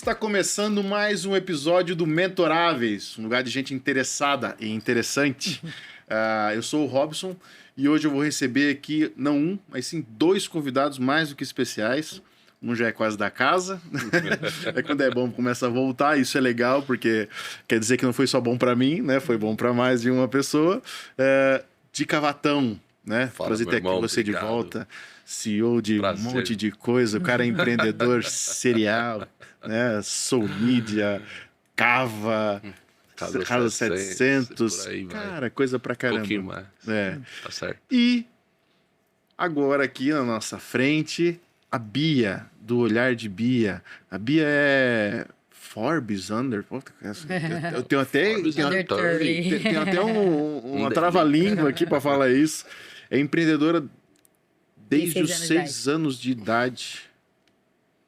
Está começando mais um episódio do Mentoráveis, um lugar de gente interessada e interessante. Eu sou o Robson e hoje eu vou receber aqui, não um, mas sim dois convidados mais do que especiais. Um já é quase da casa. Quando é bom, começa a voltar. Isso é legal, porque quer dizer que não foi só bom para mim, né? Foi bom para mais de uma pessoa. De Cavatão, né? Fala, prazer ter aqui você obrigado. de volta. CEO de Prazer. um monte de coisa. O cara é empreendedor serial, né? Soul Media, Cava, Casa 700. Por aí, cara, coisa pra caramba. Um pouquinho mais. Tá certo. E agora aqui na nossa frente, a Bia, do Olhar de Bia. A Bia é Forbes Under. Eu tenho até, Forbes tenho, Under 30. Tenho até uma Um trava-língua aqui para falar isso. É empreendedora desde os 16 6 anos de idade.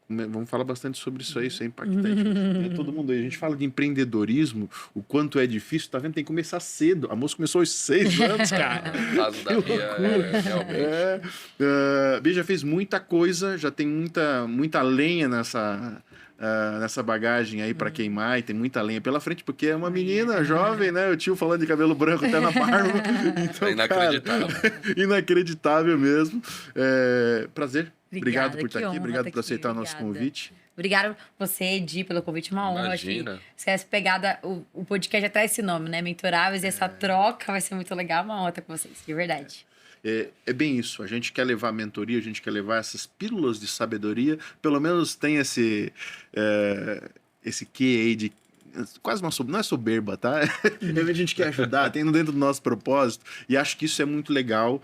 Vamos falar bastante sobre isso aí, isso é impactante. Todo mundo aí, a gente fala de empreendedorismo, o quanto é difícil, tá vendo? Tem que começar cedo. A moça começou aos 6 anos, cara. No caso da Bia, realmente. Bia já fez muita coisa, já tem muita lenha nessa bagagem aí para queimar, e tem muita lenha pela frente, porque é uma menina jovem, né? O tio falando de cabelo branco até na barba. Então, É inacreditável. Cara, inacreditável mesmo. Prazer. Obrigado por estar aqui, honra obrigado tá por aceitar o nosso obrigada. convite. Obrigada você, Edi, pelo convite. Uma honra. Acho que Imagina. se essa pegada, o podcast já traz esse nome, né? Mentoráveis, e essa troca vai ser muito legal. Uma honra estar com vocês, de verdade. É bem isso, a gente quer levar mentoria, a gente quer levar essas pílulas de sabedoria, pelo menos tem esse quê aí de quase não é soberba, tá? A gente quer ajudar, tem dentro do nosso propósito, e acho que isso é muito legal.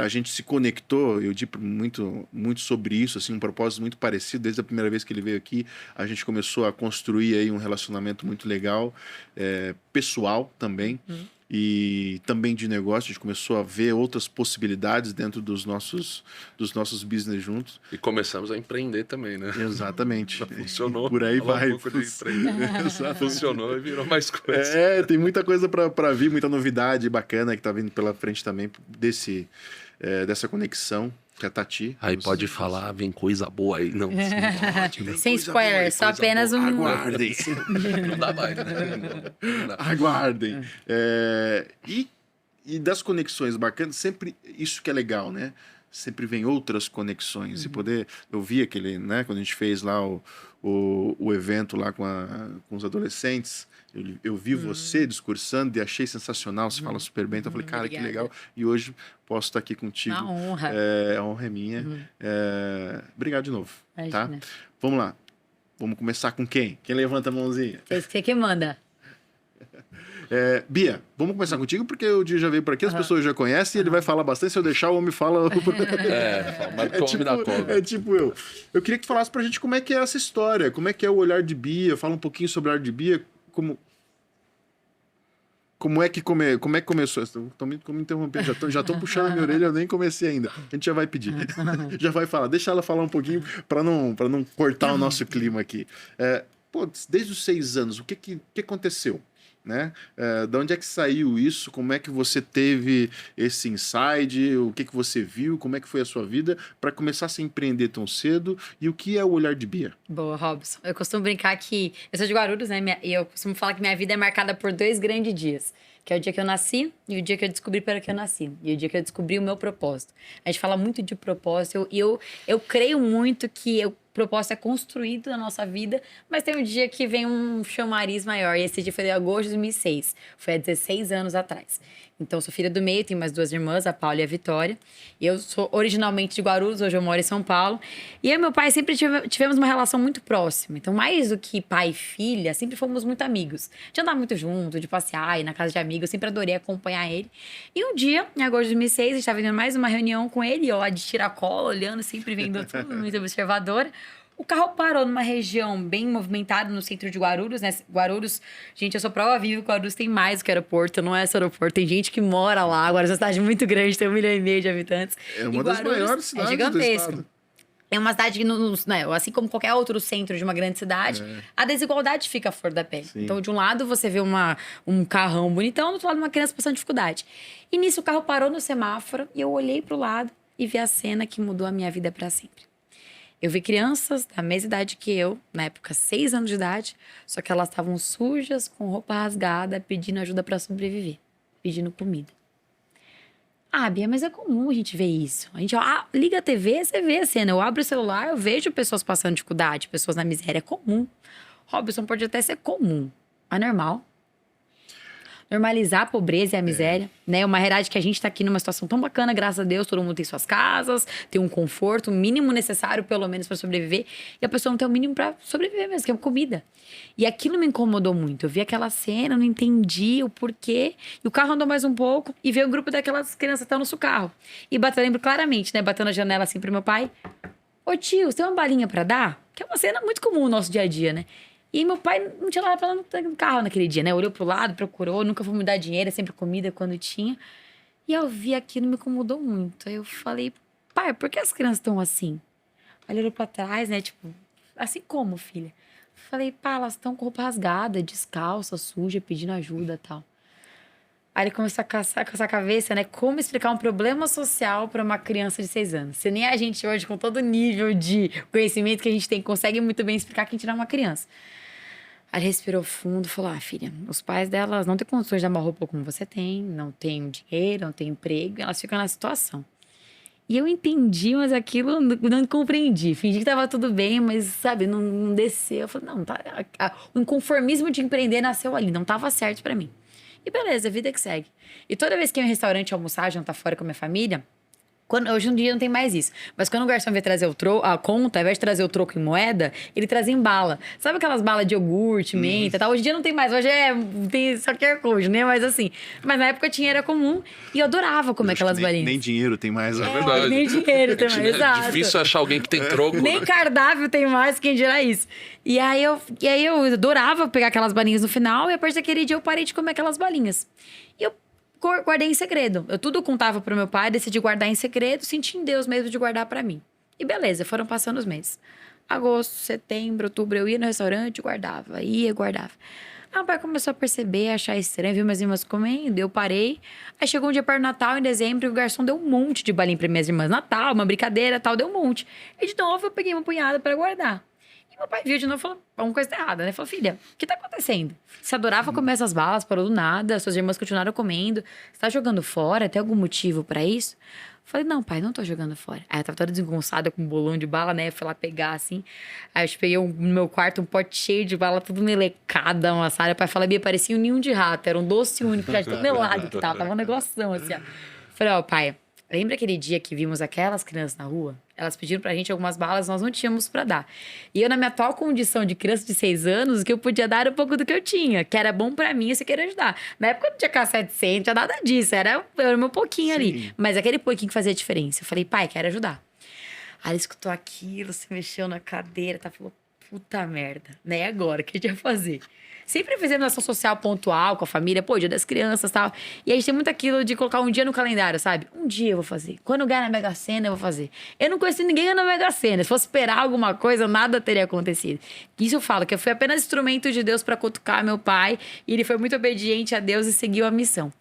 A gente se conectou, eu digo muito sobre isso, assim, um propósito muito parecido. Desde a primeira vez que ele veio aqui, a gente começou a construir aí um relacionamento muito legal, pessoal também. E também de negócio, a gente começou a ver outras possibilidades dentro dos nossos business juntos. E começamos a empreender também, né? Exatamente. Funcionou. Por aí Fala vai. Um pouco de empreender. Funcionou e virou mais coisa. Tem muita coisa para vir, muita novidade bacana que tá vindo pela frente também dessa conexão. Que é a Tati. Aí pode falar, vem coisa boa aí. Não, Sem spoiler, só apenas um... Aguardem. não dá mais, né? Não dá. Aguardem. E das conexões bacanas, sempre isso que é legal, né? Sempre vem outras conexões. E poder... Eu vi aquele, né? Quando a gente fez lá o evento lá com os adolescentes, eu vi você discursando e achei sensacional. Você fala super bem. Então eu falei, cara, Obrigada. que legal. E hoje posso estar aqui contigo. Uma honra. A honra é minha. Obrigado de novo. Imagina. Tá? Vamos lá. Vamos começar com quem? Quem levanta a mãozinha? Você que manda. Bia, vamos começar contigo, porque o dia já veio por aqui, as pessoas já conhecem, e ele vai falar bastante. Se eu deixar, o homem fala. Mas come da cobra. É tipo eu. Eu queria que tu falasse pra gente como é que é essa história, como é que é o Olhar de Bia. Fala um pouquinho sobre o Olhar de Bia, como é que começou? Estão me interrompendo, já estão puxando a minha orelha, eu nem comecei ainda. A gente já vai pedir. Já vai falar. Deixa ela falar um pouquinho para não cortar o nosso clima aqui. Desde os 6 anos, o que aconteceu? Né? De onde é que saiu isso? Como é que você teve esse insight? O que você viu? Como é que foi a sua vida para começar a se empreender tão cedo? E o que é o Olhar de Bia? Boa, Robson. Eu costumo brincar que... Eu sou de Guarulhos, né? E eu costumo falar que minha vida é marcada por 2 grandes dias. Que é o dia que eu nasci e o dia que eu descobri para que eu nasci. E o dia que eu descobri o meu propósito. A gente fala muito de propósito. E eu creio muito que o propósito é construído na nossa vida, mas tem um dia que vem um chamariz maior. E esse dia foi em agosto de 2006. Foi há 16 anos atrás. Então, eu sou filha do meio, tenho mais 2 irmãs, a Paula e a Vitória. E eu sou originalmente de Guarulhos, hoje eu moro em São Paulo. E eu e meu pai sempre tivemos uma relação muito próxima. Então, mais do que pai e filha, sempre fomos muito amigos. De andar muito junto, de passear, ir na casa de amigos. Eu sempre adorei acompanhar ele. E um dia, em agosto de 2006, a gente estava fazendo mais uma reunião com ele. Eu lá de tiracolo, olhando, sempre vendo tudo, muito observadora. O carro parou numa região bem movimentada no centro de Guarulhos, né? Guarulhos, gente, eu sou prova viva que Guarulhos tem mais que aeroporto, não é só aeroporto. Tem gente que mora lá. Guarulhos é uma cidade muito grande, tem 1,5 milhão de habitantes. É uma das maiores cidades do estado. É uma cidade que, né, assim como qualquer outro centro de uma grande cidade, a desigualdade fica à flor da pele. Sim. Então, de um lado, você vê um carrão bonitão, do outro lado, uma criança passando dificuldade. E nisso, o carro parou no semáforo e eu olhei pro lado e vi a cena que mudou a minha vida para sempre. Eu vi crianças da mesma idade que eu, na época 6 anos de idade, só que elas estavam sujas, com roupa rasgada, pedindo ajuda para sobreviver, pedindo comida. Ah, Bia, mas é comum a gente ver isso. A gente liga a TV, você vê a cena. Eu abro o celular, eu vejo pessoas passando dificuldade, pessoas na miséria. É comum. Robson, pode até ser comum, mas normal. Normalizar a pobreza e a miséria, né? Uma realidade que a gente tá aqui numa situação tão bacana, graças a Deus, todo mundo tem suas casas, tem um conforto, o mínimo necessário, pelo menos, para sobreviver. E a pessoa não tem o mínimo para sobreviver mesmo, que é comida. E aquilo me incomodou muito. Eu vi aquela cena, eu não entendi o porquê. E o carro andou mais um pouco e veio um grupo daquelas crianças que estão no seu carro. E bateu, lembro claramente, né? Bateu na janela assim pro meu pai. Ô tio, você tem uma balinha para dar? Que é uma cena muito comum no nosso dia a dia, né? E meu pai não tinha nada pra dar no carro naquele dia, né? Olhou pro lado, procurou, nunca foi me dar dinheiro, sempre comida quando tinha. E eu vi aquilo, me incomodou muito. Aí eu falei, pai, por que as crianças estão assim? Aí ele olhou pra trás, né? Tipo, assim como, filha? Falei, pá, elas estão com roupa rasgada, descalça, suja, pedindo ajuda e tal. Aí ele começou a caçar com essa cabeça, né? Como explicar um problema social para uma criança de 6 anos. Se nem a gente hoje, com todo o nível de conhecimento que a gente tem, consegue muito bem explicar que a gente não é uma criança. Aí ele respirou fundo e falou, filha, os pais delas não têm condições de dar uma roupa como você tem, não tem dinheiro, não tem emprego, elas ficam na situação. E eu entendi, mas aquilo eu não compreendi. Fingi que tava tudo bem, mas, sabe, não desceu. Eu falei, não, tá, o inconformismo de empreender nasceu ali, não tava certo pra mim. E beleza, vida que segue. E toda vez que eu ia em restaurante almoçar, jantar fora com a minha família, hoje em dia não tem mais isso. Mas quando o garçom veio trazer a conta, ao invés de trazer o troco em moeda, ele trazia em bala. Sabe aquelas balas de iogurte, menta e tal? Hoje em dia não tem mais. Hoje tem só QR Code, né? Mas assim, mas na época tinha, era comum. E eu adorava comer aquelas balinhas. Nem dinheiro tem mais. É verdade. Nem dinheiro tem mais, exato. É difícil achar alguém que tem troco. Nem né? cardápio tem mais, quem dirá isso. E aí eu adorava pegar aquelas balinhas no final, e a partir daquele dia eu parei de comer aquelas balinhas. E eu guardei em segredo. Eu tudo contava pro meu pai, decidi guardar em segredo, senti em Deus mesmo de guardar pra mim. E beleza, foram passando os meses. Agosto, setembro, outubro, eu ia no restaurante, guardava, guardava. Aí o pai começou a perceber, a achar estranho, viu minhas irmãs comendo, eu parei. Aí chegou um dia para o Natal, em dezembro, e o garçom deu um monte de balinha para minhas irmãs. Natal, uma brincadeira, tal, deu um monte. E de novo eu peguei uma punhada para guardar. E meu pai viu de novo e falou, alguma coisa tá errada, né? Falou, filha, o que tá acontecendo? Você adorava comer essas balas, parou do nada, suas irmãs continuaram comendo. Você tá jogando fora? Tem algum motivo para isso? Falei, não, pai, não tô jogando fora. Aí eu tava toda desengonçada com um bolão de bala, né? Eu fui lá pegar, assim. Aí eu peguei no meu quarto um pote cheio de bala, tudo melecada, amassada. O pai falou, Bia, parecia um ninho de rato. Era um doce único, já de tão melado que tava. Tava um negoção, assim, ó. Falei, ó, pai, lembra aquele dia que vimos aquelas crianças na rua? Elas pediram pra gente algumas balas, nós não tínhamos pra dar. E eu, na minha atual condição de criança de 6 anos, o que eu podia dar era um pouco do que eu tinha, que era bom pra mim e você queria ajudar. Na época eu não tinha K700, não tinha nada disso, era o meu pouquinho ali. Mas aquele pouquinho que fazia diferença. Eu falei, pai, quero ajudar. Aí ele escutou aquilo, se mexeu na cadeira, falou, puta merda, né? E agora, o que a gente vai fazer? Sempre fizemos ação social pontual com a família, dia das crianças e tal. E a gente tem muito aquilo de colocar um dia no calendário, sabe? Um dia eu vou fazer. Quando eu ganhar na Mega Sena, eu vou fazer. Eu não conheci ninguém na Mega Sena. Se fosse esperar alguma coisa, nada teria acontecido. Isso eu falo, que eu fui apenas instrumento de Deus para cutucar meu pai. E ele foi muito obediente a Deus e seguiu a missão.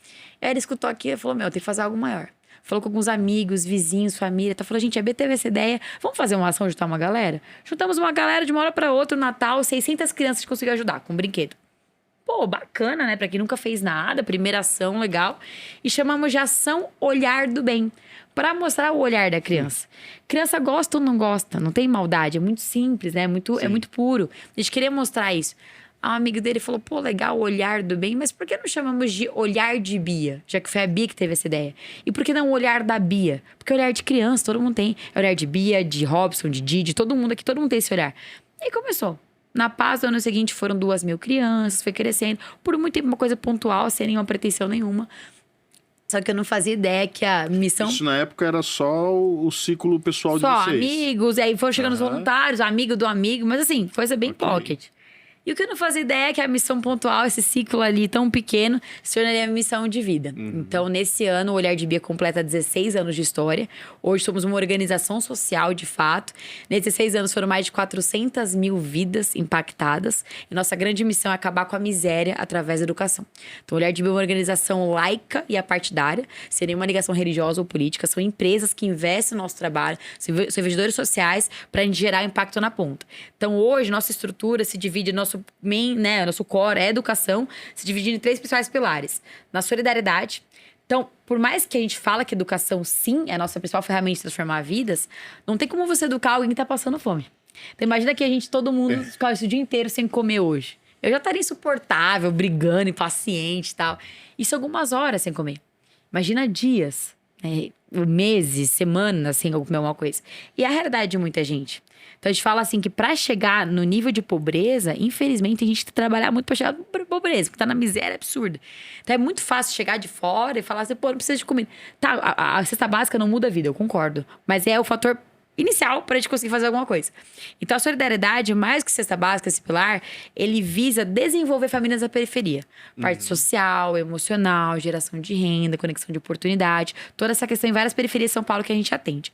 Aí ele escutou aqui e falou, tem que fazer algo maior. Falou com alguns amigos, vizinhos, família. Falou, gente, a B teve essa ideia. Vamos fazer uma ação, juntar uma galera? Juntamos uma galera de uma hora para outra, no Natal, 600 crianças a gente conseguiu ajudar com um brinquedo. Bacana, né? Pra quem nunca fez nada, primeira ação, legal. E chamamos de ação Olhar do Bem, pra mostrar o olhar da criança. Criança gosta ou não gosta, não tem maldade, é muito simples, né? É muito puro. A gente queria mostrar isso. Um amigo dele falou, legal, Olhar do Bem, mas por que não chamamos de Olhar de Bia? Já que foi a Bia que teve essa ideia. E por que não Olhar da Bia? Porque olhar de criança, todo mundo tem. É olhar de Bia, de Robson, de Didi, todo mundo aqui, todo mundo tem esse olhar. E aí começou. Na paz, no ano seguinte, foram 2.000 crianças, foi crescendo. Por muito tempo, uma coisa pontual, sem nenhuma pretensão nenhuma. Só que eu não fazia ideia que a missão... Isso na época era só o ciclo pessoal de vocês? Só amigos, e aí foram chegando os voluntários, amigo do amigo, mas assim, coisa bem pocket. E o que eu não fazia ideia é que a missão pontual, esse ciclo ali tão pequeno, se tornaria a missão de vida. Então, nesse ano, o Olhar de Bia completa 16 anos de história. Hoje somos uma organização social, de fato. Nesses 16 anos foram mais de 400 mil vidas impactadas. E nossa grande missão é acabar com a miséria através da educação. Então, o Olhar de Bia é uma organização laica e apartidária, sem nenhuma ligação religiosa ou política. São empresas que investem no nosso trabalho, são investidores sociais para a gente gerar impacto na ponta. Então, hoje, nossa estrutura se divide, nosso core é educação, se divide em 3 principais pilares. Na solidariedade. Então, por mais que a gente fala que educação, sim, é a nossa principal ferramenta de transformar vidas, não tem como você educar alguém que tá passando fome. Então, imagina que todo mundo fica o dia inteiro sem comer hoje. Eu já estaria insuportável, brigando, impaciente e tal. Isso algumas horas sem comer. Imagina dias, meses, semanas sem comer alguma coisa. E é a realidade de muita gente. Então a gente fala assim que para chegar no nível de pobreza, infelizmente a gente tem que trabalhar muito para chegar na pobreza, porque tá na miséria absurda. Então é muito fácil chegar de fora e falar assim, pô, não precisa de comida. Tá, a cesta básica não muda a vida, eu concordo. Mas é o fator inicial para a gente conseguir fazer alguma coisa. Então a solidariedade, mais que cesta básica, esse pilar, ele visa desenvolver famílias da periferia. Parte social, emocional, geração de renda, conexão de oportunidade, toda essa questão em várias periferias de São Paulo que a gente atende.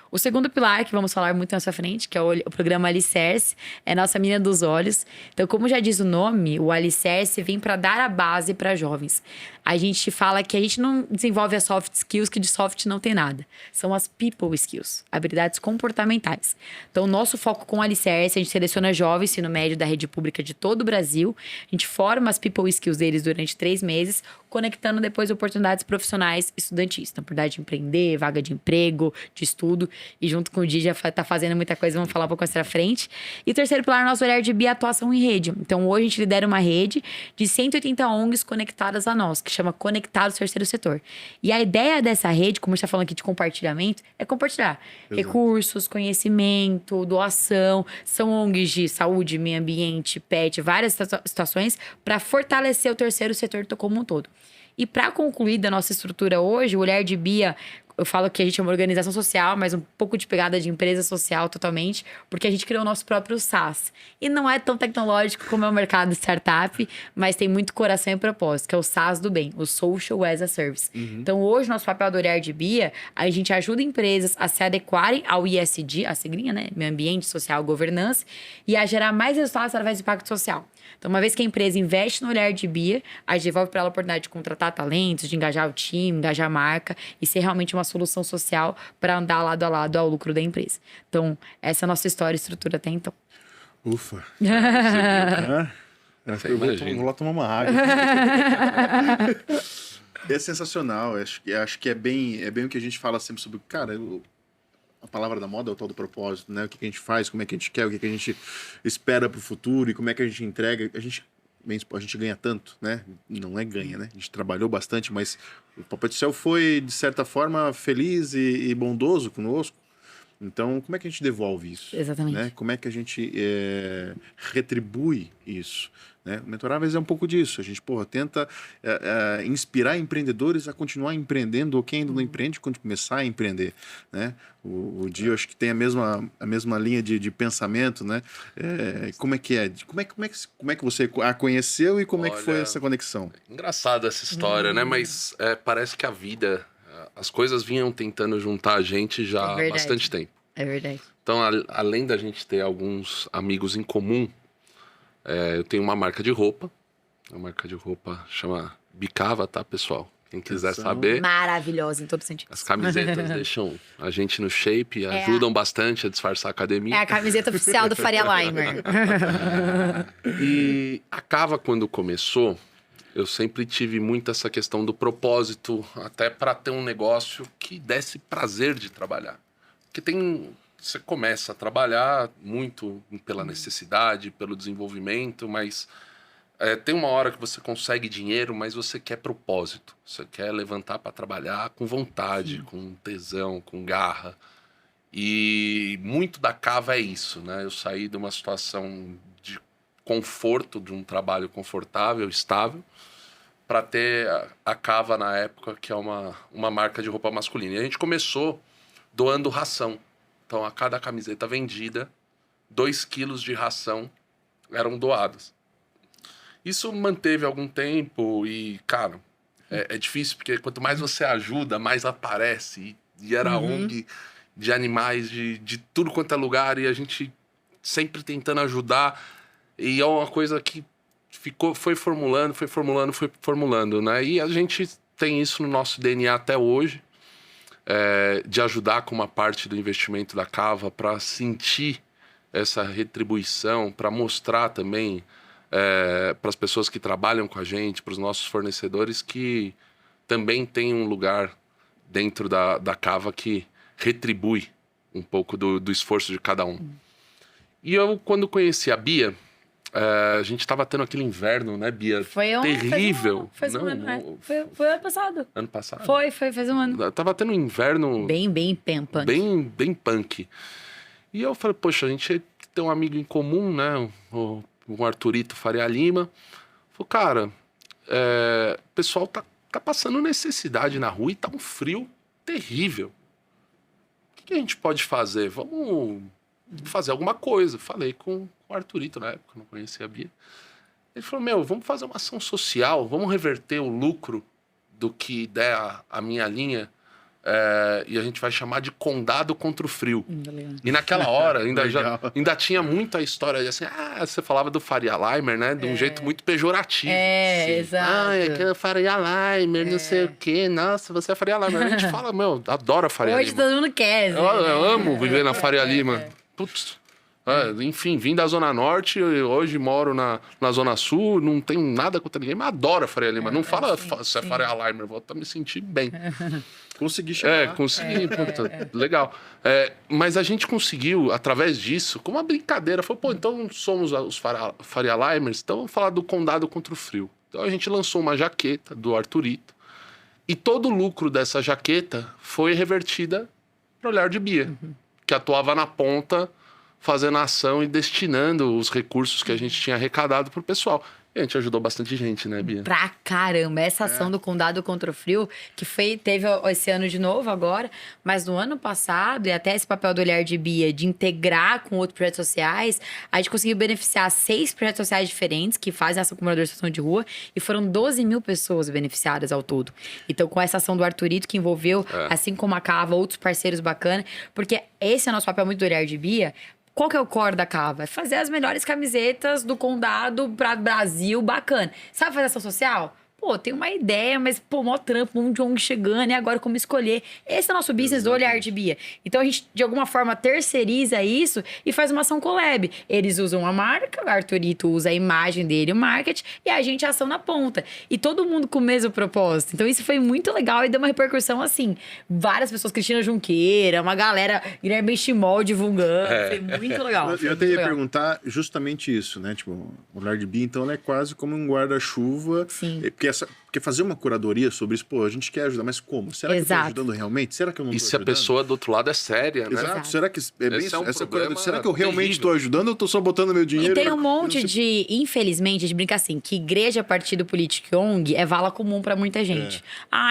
O segundo pilar, que vamos falar muito na sua frente, que é o programa Alicerce, é nossa Menina dos Olhos. Então, como já diz o nome, o Alicerce vem para dar a base para jovens. A gente fala que a gente não desenvolve as soft skills, que de soft não tem nada. São as people skills, habilidades comportamentais. Então, o nosso foco com o Alicerce, a gente seleciona jovens, ensino médio da rede pública de todo o Brasil. A gente forma as people skills deles durante 3 meses, conectando depois oportunidades profissionais estudantis. Então, oportunidade de empreender, vaga de emprego, de estudo. E junto com o Di já tá fazendo muita coisa, vamos falar um pouco mais pra frente. E o terceiro pilar, nosso Olhar de Bia, atuação em rede. Então, hoje a gente lidera uma rede de 180 ONGs conectadas a nós, que chama Conectados Terceiro Setor. E a ideia dessa rede, como a gente tá falando aqui de compartilhamento, é compartilhar recursos, conhecimento, doação. São ONGs de saúde, meio ambiente, pet, várias situações para fortalecer o terceiro setor como um todo. E para concluir da nossa estrutura hoje, o Olhar de Bia, eu falo que a gente é uma organização social, mas um pouco de pegada de empresa social totalmente, porque a gente criou o nosso próprio SaaS. E não é tão tecnológico como é o mercado de startup, mas tem muito coração e propósito, que é o SaaS do bem, o Social as a Service. Então, hoje, nosso papel do Olhar de Bia, a gente ajuda empresas a se adequarem ao ESG, a siglinha, né? Meio ambiente, social, governança, e a gerar mais resultados através do impacto social. Então, uma vez que a empresa investe no Olhar de Bia, a gente devolve para ela a oportunidade de contratar talentos, de engajar o time, engajar a marca e ser realmente uma solução social para andar lado a lado ao lucro da empresa. Então, essa é a nossa história e estrutura até então. Ufa. Imagina. Vou lá tomar uma água. É sensacional. Acho que é bem o que a gente fala sempre sobre... Cara, a palavra da moda é o tal do propósito, né? O que a gente faz, como é que a gente quer, o que a gente espera pro futuro e como é que a gente entrega. A gente ganha tanto, né? Não é ganha, né? A gente trabalhou bastante, mas o Papai do Céu foi, de certa forma, feliz e bondoso conosco. Então, como é que a gente devolve isso? Exatamente. Né? Como é que a gente retribui isso? Né? O Mentoráveis é um pouco disso. A gente, tenta inspirar empreendedores a continuar empreendendo, ou quem ainda não empreende, quando começar a empreender. Né? O Dio, acho que tem a mesma linha de pensamento, né? Como é que é? Como é que você a conheceu e como é que foi essa conexão? Engraçada essa história, né? Mas parece que a vida, as coisas vinham tentando juntar a gente já há bastante tempo. É verdade. Então, além da gente ter alguns amigos em comum, eu tenho uma marca de roupa. A marca de roupa chama Bicava, tá, pessoal? Quem quiser saber. Maravilhosa em todo sentido. As camisetas deixam a gente no shape, ajudam bastante a disfarçar a academia. É a camiseta oficial do Faria Limer. E a Cava, quando começou, eu sempre tive muito essa questão do propósito, até para ter um negócio que desse prazer de trabalhar. Porque você começa a trabalhar muito pela necessidade, pelo desenvolvimento, mas tem uma hora que você consegue dinheiro, mas você quer propósito. Você quer levantar para trabalhar com vontade, com tesão, com garra. E muito da Cava é isso, né? Eu saí de uma situação de conforto, de um trabalho confortável, estável, para ter a Cava na época, que é uma marca de roupa masculina. E a gente começou doando ração. Então, a cada camiseta vendida, 2 quilos de ração eram doados. Isso manteve algum tempo e, cara, é difícil, porque quanto mais você ajuda, mais aparece. E era a ONG de animais, de tudo quanto é lugar, e a gente sempre tentando ajudar. E é uma coisa que foi formulando, né? E a gente tem isso no nosso DNA até hoje, de ajudar com uma parte do investimento da Cava para sentir essa retribuição, para mostrar também para as pessoas que trabalham com a gente, para os nossos fornecedores, que também tem um lugar dentro da Cava que retribui um pouco do esforço de cada um. E eu, quando conheci a Bia, a gente estava tendo aquele inverno, né, Bia? Terrível. Faz um ano. Foi ano passado. Ano passado? Faz um ano. Tava tendo um inverno... Bem punk. Bem punk. E eu falei, poxa, a gente tem um amigo em comum, né? O Arthurito Faria Lima. Falei, cara, o pessoal tá passando necessidade na rua e tá um frio terrível. O que a gente pode fazer? Vamos fazer alguma coisa. Falei com o Arthurito na época, não conhecia a Bia. Ele falou, vamos fazer uma ação social, vamos reverter o lucro do que der a minha linha, e a gente vai chamar de Condado contra o Frio. E naquela hora ainda tinha muita história de assim, você falava do Faria Limer, né? De um jeito muito pejorativo. Exato. É que Faria Limer, não sei o quê. Nossa, você é Faria Limer. A gente fala, adoro a Faria Hoje Lima. todo mundo quer. Eu amo viver na Faria Lima. Putz. Enfim, vim da Zona Norte, hoje moro na Zona Sul, não tenho nada contra ninguém, mas adoro a Faria Lima. Não fala se é Faria Limer, vou me sentir bem. Consegui chegar. Consegui, legal. Mas a gente conseguiu, através disso, com uma brincadeira, falou, então somos os Faria Limers, então vamos falar do Condado contra o Frio. Então a gente lançou uma jaqueta do Arthurito, e todo o lucro dessa jaqueta foi revertida para o Olhar de Bia, que atuava na ponta, fazendo ação e destinando os recursos que a gente tinha arrecadado pro pessoal. E a gente ajudou bastante gente, né, Bia? Pra caramba. Essa ação do Condado contra o Frio, que teve esse ano de novo agora, mas no ano passado, e até esse papel do Olhar de Bia, de integrar com outros projetos sociais, a gente conseguiu beneficiar 6 projetos sociais diferentes que fazem ação com moradores em situação de rua, e foram 12 mil pessoas beneficiadas ao todo. Então, com essa ação do Arthurito, que envolveu, assim como a Cava, outros parceiros bacanas, porque esse é o nosso papel muito do Olhar de Bia. Qual que é o core da Cava? É fazer as melhores camisetas do condado para Brasil, bacana. Sabe fazer ação social? Pô, tem uma ideia, mas, mó trampo, um de ONG chegando, e agora como escolher? Esse é o nosso business do Olhar de Bia. Então, a gente, de alguma forma, terceiriza isso e faz uma ação collab. Eles usam a marca, o Arthurito usa a imagem dele, o marketing, e a gente a ação na ponta. E todo mundo com o mesmo propósito. Então, isso foi muito legal e deu uma repercussão, assim, várias pessoas, Cristina Junqueira, uma galera, Guilherme Benchimol divulgando, foi muito legal. Eu até ia perguntar justamente isso, né? Tipo, o Olhar de Bia, então, ela é quase como um guarda-chuva. Sim. Porque fazer uma curadoria sobre isso, a gente quer ajudar, mas como? Será que eu tô ajudando realmente? Será que eu não tô ajudando? E se a ajudando? pessoa do outro lado é séria, né? Exato. Será que é bem isso? Será que eu realmente estou terrível. ajudando ou estou só botando meu dinheiro? E tem um monte de, infelizmente, a gente brinca assim, que igreja, partido político e ONG é vala comum pra muita gente.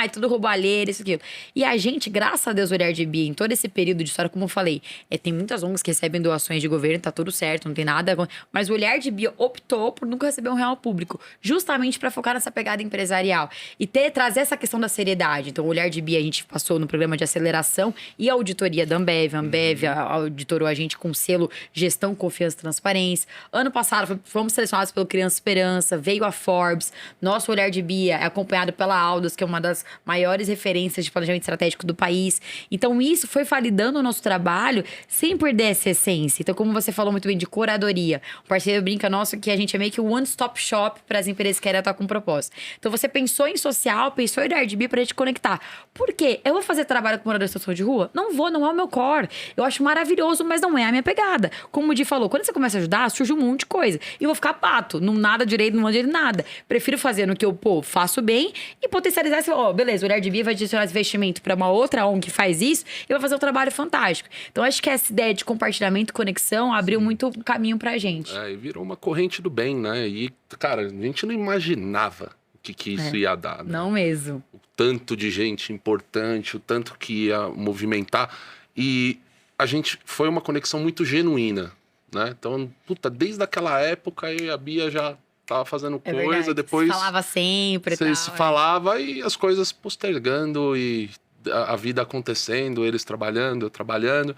É tudo roubalheira, isso, aquilo. E a gente, graças a Deus, Olhar de Bia, em todo esse período de história, como eu falei, tem muitas ONGs que recebem doações de governo, tá tudo certo, não tem nada. Mas o Olhar de Bia optou por nunca receber um R$1 público, justamente pra focar nessa pegada empresarial. E trazer essa questão da seriedade. Então, o Olhar de Bia, a gente passou no programa de aceleração e a auditoria da Ambev. A Ambev auditorou a gente com selo Gestão, Confiança e Transparência. Ano passado, fomos selecionados pelo Criança Esperança, veio a Forbes. Nosso Olhar de Bia é acompanhado pela Aldos, que é uma das maiores referências de planejamento estratégico do país. Então, isso foi validando o nosso trabalho sem perder essa essência. Então, como você falou muito bem de curadoria, o parceiro brinca nosso que a gente é meio que o one-stop shop para as empresas que querem atuar com propósito. Então, você pensou em social, pensou em Olhar de Bia pra gente conectar. Por quê? Eu vou fazer trabalho com morador em situação de rua? Não vou, não é o meu core. Eu acho maravilhoso, mas não é a minha pegada. Como o Di falou, quando você começa a ajudar, surge um monte de coisa. E eu vou ficar pato, não nada direito, não mando direito, nada. Prefiro fazer no que eu, faço bem e potencializar esse, beleza, o Olhar de Bia vai direcionar esse investimento pra uma outra ONG que faz isso e vai fazer um trabalho fantástico. Então, acho que essa ideia de compartilhamento e conexão abriu muito caminho pra gente. E virou uma corrente do bem, né? E, cara, a gente não imaginava que isso ia dar, né? Não mesmo. O tanto de gente importante, o tanto que ia movimentar. E a gente foi uma conexão muito genuína, né? Então, desde aquela época eu e a Bia já tava fazendo É coisa, verdade. depois Se falava sempre e você tal. se falava e as coisas postergando e a vida acontecendo, eles trabalhando, eu trabalhando.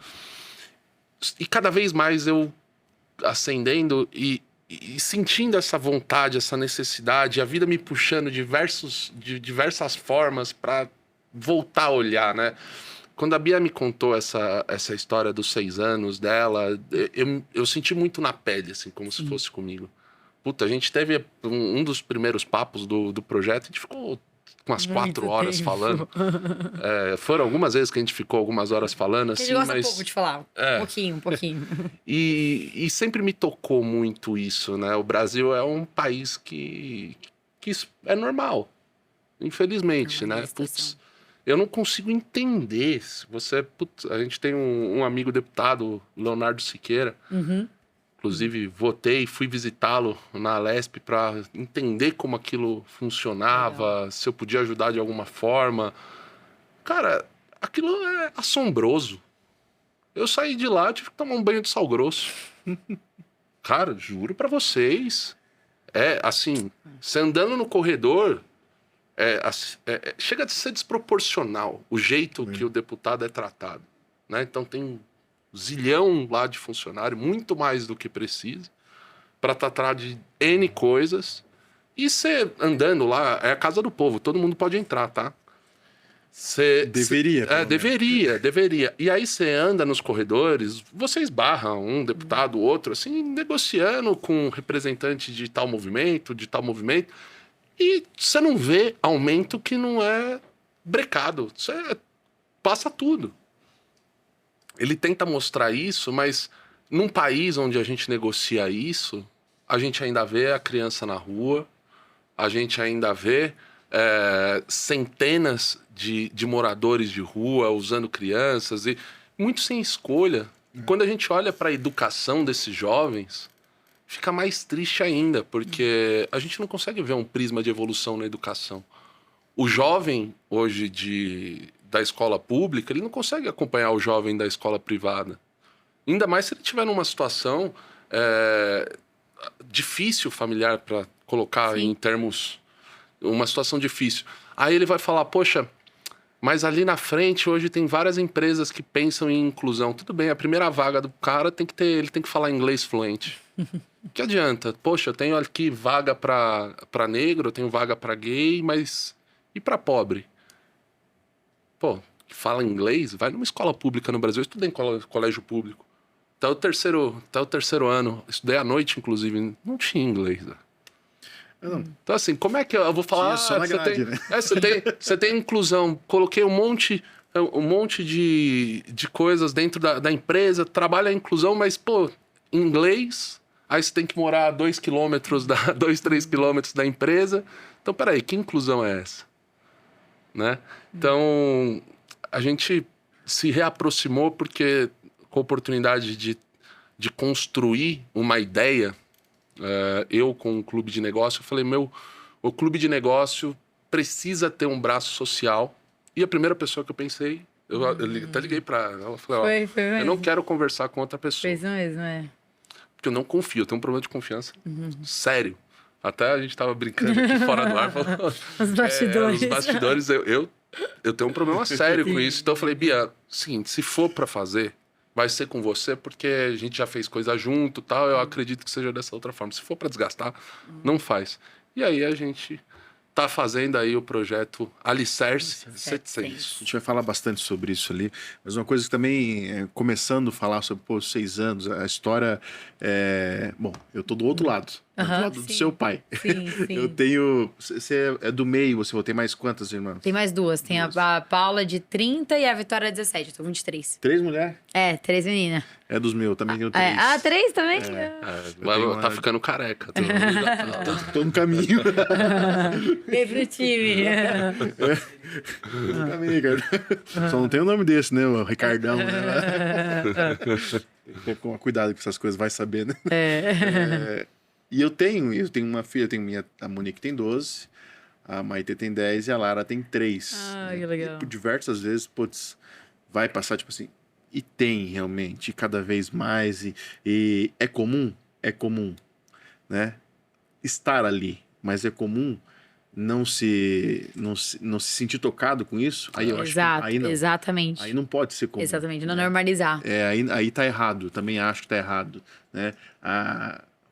E cada vez mais eu ascendendo e sentindo essa vontade, essa necessidade, a vida me puxando de diversas formas para voltar a olhar, né? Quando a Bia me contou essa história dos 6 anos dela, eu senti muito na pele, assim, como se fosse comigo. Puta, a gente teve um dos primeiros papos do projeto, a gente ficou umas Muito 4 horas tempo. falando. Foram algumas vezes que a gente ficou algumas horas falando, Porque a assim, gente gosta mas... pouco de falar. É. Um pouquinho. E sempre me tocou muito isso, né? O Brasil é um país que isso é normal, infelizmente, É uma né? gestação. Putz, eu não consigo entender. Se você, putz, a gente tem um amigo deputado, Leonardo Siqueira, inclusive votei, fui visitá-lo na Alesp para entender como aquilo funcionava, se eu podia ajudar de alguma forma. Cara, aquilo é assombroso. Eu saí de lá, tive que tomar um banho de sal grosso. Cara, juro pra vocês. É assim, você andando no corredor, chega a ser desproporcional o jeito que o deputado é tratado. Né? Então tem um zilhão lá de funcionário, muito mais do que precisa, para tratar de N coisas. E você andando lá, é a casa do povo, todo mundo pode entrar, tá? Deveria, pelo menos. Deveria. E aí você anda nos corredores, você esbarra um deputado, outro, assim, negociando com um representante de tal movimento, e você não vê aumento que não é brecado. Você passa tudo. Ele tenta mostrar isso, mas num país onde a gente negocia isso, a gente ainda vê a criança na rua, a gente ainda vê centenas de moradores de rua usando crianças, e muito sem escolha. E quando a gente olha para a educação desses jovens, fica mais triste ainda, porque a gente não consegue ver um prisma de evolução na educação. O jovem hoje da escola pública, ele não consegue acompanhar o jovem da escola privada. Ainda mais se ele estiver numa situação difícil familiar, para colocar Sim. em termos... Uma situação difícil. Aí ele vai falar, poxa, mas ali na frente hoje tem várias empresas que pensam em inclusão. Tudo bem, a primeira vaga do cara ele tem que falar inglês fluente. Que adianta? Poxa, eu tenho aqui vaga para negro, eu tenho vaga para gay, mas e para pobre? Pô, fala inglês? Vai numa escola pública no Brasil. Eu estudei em colégio público. Até o terceiro ano, estudei à noite, inclusive, não tinha inglês. Então, assim, como é que eu vou falar? Tinha só na grade, né? Você tem inclusão. Coloquei um monte de coisas dentro da empresa, trabalha a inclusão, mas, pô, inglês, aí você tem que morar a 2, 3 quilômetros da empresa. Então, peraí, que inclusão é essa? Né? Então, a gente se reaproximou porque com a oportunidade de construir uma ideia, eu com um clube de negócio, eu falei, o clube de negócio precisa ter um braço social. E a primeira pessoa que eu pensei, eu até liguei pra ela, falei, Foi eu mesmo. não quero conversar com outra pessoa. Fez mesmo, Porque eu não confio, eu tenho um problema de confiança. Sério. Até a gente tava brincando aqui fora do ar, falando, Os bastidores. os bastidores, eu tenho um problema sério com isso. Então eu falei, Bia, seguinte, se for pra fazer, vai ser com você, porque a gente já fez coisa junto, tal, eu acredito que seja dessa outra forma. Se for pra desgastar, não faz. E aí a gente tá fazendo aí o projeto Alicerce 700. A gente vai falar bastante sobre isso ali, mas uma coisa que também, começando a falar sobre, pô, 6 anos, a história bom, eu tô do outro lado, do lado do sim. seu pai. Sim, sim. Eu tenho... Você é do meio, você tem mais quantas irmãs? Tem mais duas. Tem a Paula de 30 e a Vitória de 17. Eu tô com 23. 3 mulheres? 3 meninas. É dos meus, também tenho 3. 3 também? Mas tá ficando careca. Tô no caminho. Vem pro time. Tô no caminho, cara. Só não tem o nome desse, né? O Ricardão, né? Tem que tomar cuidado com essas coisas, vai saber, né? E eu tenho uma filha, a Monique tem 12, a Maite tem 10 e a Lara tem 3. Que legal. E por diversas vezes, putz, vai passar, tipo assim, e tem realmente, cada vez mais, e é comum, né? estar ali, mas é comum não se sentir tocado com isso, aí eu acho que Exato, aí não. exatamente. Aí não pode ser comum. Exatamente, não normalizar. Aí tá errado, também acho que tá errado, né?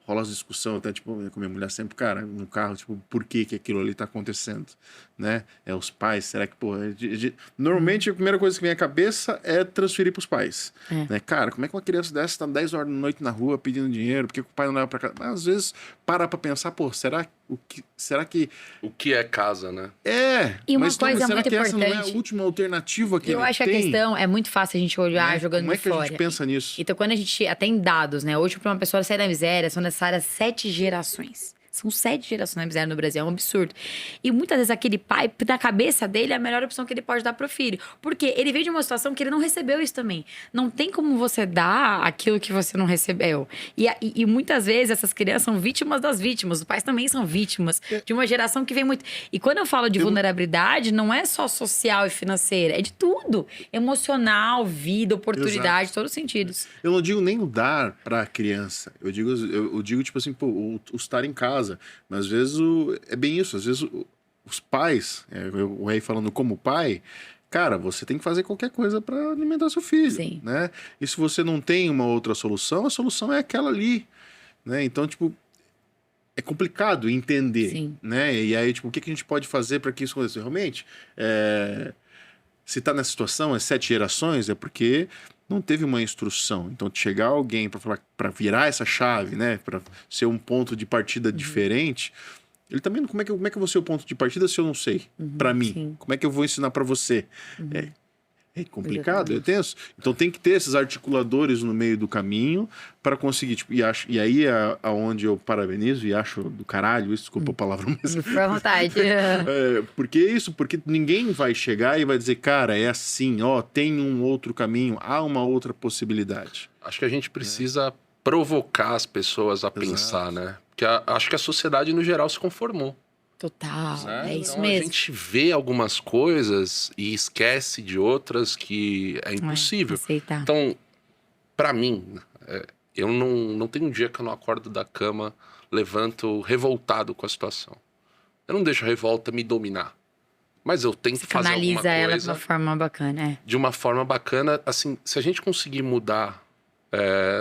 Rola as discussão, até tipo, com minha mulher sempre, cara, no carro, tipo, por que aquilo ali tá acontecendo, né? Os pais, será que, pô... Normalmente a primeira coisa que vem à cabeça é transferir pros pais, né? Cara, como é que uma criança dessa tá 10 horas da noite na rua pedindo dinheiro, por que o pai não leva pra casa? Mas às vezes para pra pensar, pô, será que... O que é casa, né? E uma mas coisa será muito que essa não é a importante. última alternativa que Eu ele acho que a tem? questão é muito fácil a gente olhar Né? jogando Como é de que a fora. gente pensa nisso? Então, quando a gente. Até em dados, né? Hoje, para uma pessoa sair da miséria, são necessárias 7 gerações. São 7 gerações na miséria no Brasil, é um absurdo. E muitas vezes aquele pai, na cabeça dele, é a melhor opção que ele pode dar pro filho. Porque ele veio de uma situação que ele não recebeu isso também. Não tem como você dar aquilo que você não recebeu. E muitas vezes essas crianças são vítimas das vítimas. Os pais também são vítimas de uma geração que vem muito. E quando eu falo de vulnerabilidade, não é só social e financeira, é de tudo. Emocional, vida, oportunidade, todos os sentidos. Eu não digo nem o dar pra criança. Eu digo tipo assim, pô, o estar em casa. Mas às vezes é bem isso. Às vezes os pais, o Rei falando como pai, cara, você tem que fazer qualquer coisa para alimentar seu filho. Sim. Né? E se você não tem uma outra solução, a solução é aquela ali. Né? Então, tipo, é complicado entender. Sim. Né? E aí, tipo, o que a gente pode fazer para que isso aconteça? Realmente, se tá nessa situação, 7 gerações, é porque não teve uma instrução. Então, chegar alguém para falar, para virar essa chave, né, para ser um ponto de partida diferente, ele também, como é que eu vou ser o ponto de partida se eu não sei? Para mim, sim. como é que eu vou ensinar para você? É complicado, é tenso. Então tem que ter esses articuladores no meio do caminho para conseguir, tipo, e aí é aonde eu parabenizo e acho do caralho, isso, desculpa a palavra, mas Fica à vontade. porque ninguém vai chegar e vai dizer, cara, é assim, ó, tem um outro caminho, há uma outra possibilidade. Acho que a gente precisa provocar as pessoas a pensar, né? Porque acho que a sociedade, no geral, se conformou. Total, Né? é isso Então, mesmo. a gente vê algumas coisas e esquece de outras que é impossível. Aceitar. Então, pra mim, eu não tenho um dia que eu não acordo da cama, levanto revoltado com a situação. Eu não deixo a revolta me dominar. Mas eu tento Você fazer alguma canaliza ela de coisa uma forma bacana, de uma forma bacana. Assim, se a gente conseguir mudar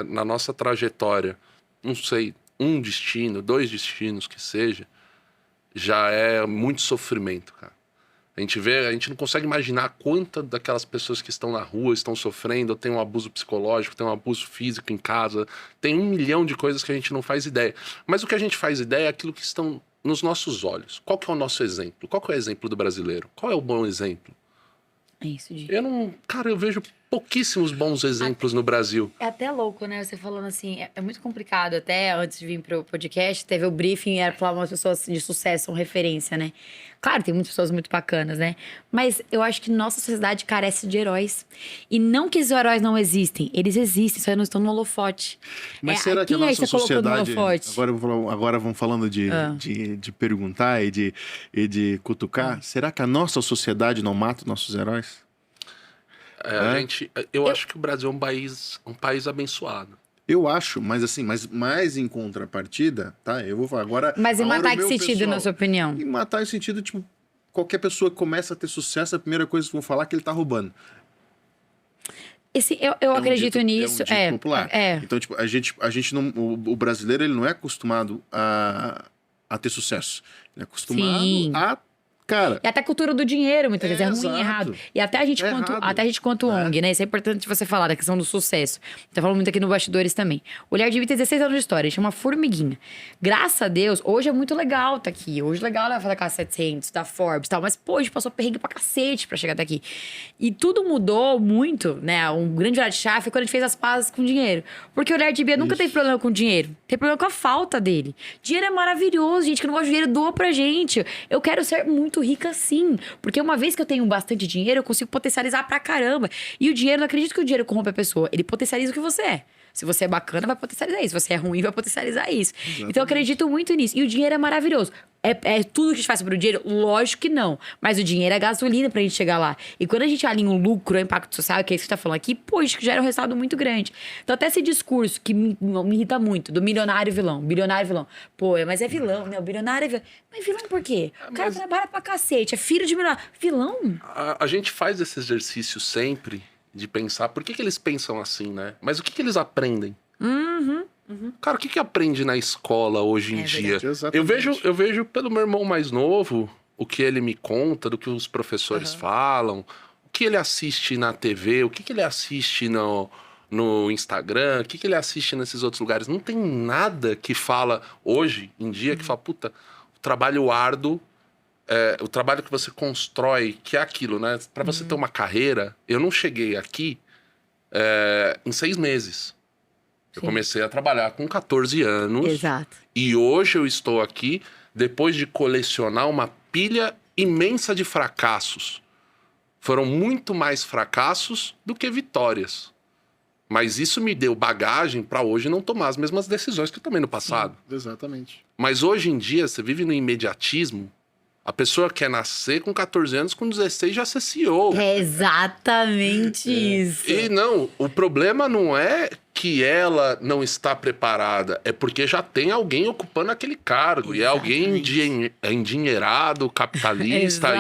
na nossa trajetória, não sei, um destino, 2 destinos que seja, já é muito sofrimento, cara. A gente não consegue imaginar quantas daquelas pessoas que estão na rua estão sofrendo, tem um abuso psicológico, tem um abuso físico em casa, tem 1 milhão de coisas que a gente não faz ideia. Mas o que a gente faz ideia é aquilo que estão nos nossos olhos. Qual que é o nosso exemplo? Qual que é o exemplo do brasileiro? Qual é o bom exemplo? É isso, Di. Eu vejo pouquíssimos bons exemplos no Brasil. É até louco, né? Você falando assim, é muito complicado. Até antes de vir pro podcast, teve o briefing, era falar umas pessoas de sucesso, são referência, né? Claro, tem muitas pessoas muito bacanas, né? Mas eu acho que nossa sociedade carece de heróis. E não que esses heróis não existem, eles existem, só não estão no holofote. Mas será que a quem aí nossa você colocou no sociedade... holofote? Agora vamos falando de perguntar e de cutucar. Será que a nossa sociedade não mata nossos heróis? Eu acho que o Brasil é um país abençoado. Eu acho, mas assim, mais em contrapartida, tá? Eu vou falar agora... Mas em agora matar o que meu sentido, pessoal. na sua opinião? Em matar em sentido, tipo, qualquer pessoa que começa a ter sucesso, a primeira coisa que vão falar é que ele tá roubando. Eu acredito dito, nisso. É um dito popular. Então, tipo, a gente não... O brasileiro, ele não é acostumado a ter sucesso. Ele é acostumado Sim. a... Cara... E até a cultura do dinheiro, muitas vezes, é ruim exato. e errado. E até a gente, quanto ONG, né? Isso é importante você falar da questão do sucesso. Tá falando muito aqui no Bastidores também. O Olhar de Vida tem 16 anos de história, chama Formiguinha. Graças a Deus, hoje é muito legal tá aqui. Hoje é legal fazer aquela 700, da Forbes e tal. Mas, pô, a gente passou perrengue pra cacete pra chegar até aqui. E tudo mudou muito, né? Um grande olhar de chave foi quando a gente fez as pazes com dinheiro. Porque o Olhar de Bia nunca teve problema com dinheiro. Tem problema com a falta dele. Dinheiro é maravilhoso, gente. Que não gosta de dinheiro, doa pra gente. Eu quero ser muito rica sim. Porque uma vez que eu tenho bastante dinheiro, eu consigo potencializar pra caramba. E o dinheiro, não acredito que o dinheiro corrompe a pessoa. Ele potencializa o que você é. Se você é bacana, vai potencializar isso. Se você é ruim, vai potencializar isso. Então, eu acredito muito nisso. E o dinheiro é maravilhoso. É tudo que a gente faz sobre o dinheiro? Lógico que não. Mas o dinheiro é gasolina pra gente chegar lá. E quando a gente alinha o lucro, o impacto social, que é isso que você tá falando aqui, pô, isso gera um resultado muito grande. Então, até esse discurso que me irrita muito, do milionário vilão. Bilionário vilão. Pô, mas é vilão, né? O bilionário é vilão. Mas vilão por quê? O cara trabalha pra cacete, é filho de milionário. Vilão? A gente faz esse exercício sempre de pensar por que eles pensam assim, né? Mas o que eles aprendem? Cara, o que aprende na escola hoje em dia? Exatamente. Eu vejo pelo meu irmão mais novo, o que ele me conta, do que os professores falam, o que ele assiste na TV, o que ele assiste no Instagram, o que ele assiste nesses outros lugares. Não tem nada que fala, hoje em dia, que fala, puta, o trabalho árduo, o trabalho que você constrói, que é aquilo, né? Pra você ter uma carreira, eu não cheguei aqui em 6 meses. Eu comecei a trabalhar com 14 anos. Exato. E hoje eu estou aqui depois de colecionar uma pilha imensa de fracassos. Foram muito mais fracassos do que vitórias. Mas isso me deu bagagem para hoje não tomar as mesmas decisões que eu tomei no passado. Exatamente. Mas hoje em dia, você vive no imediatismo. A pessoa quer nascer com 14 anos, com 16 já ser CEO. É exatamente isso. E não, o problema não é que ela não está preparada, é porque já tem alguém ocupando aquele cargo. E é alguém endinheirado, capitalista,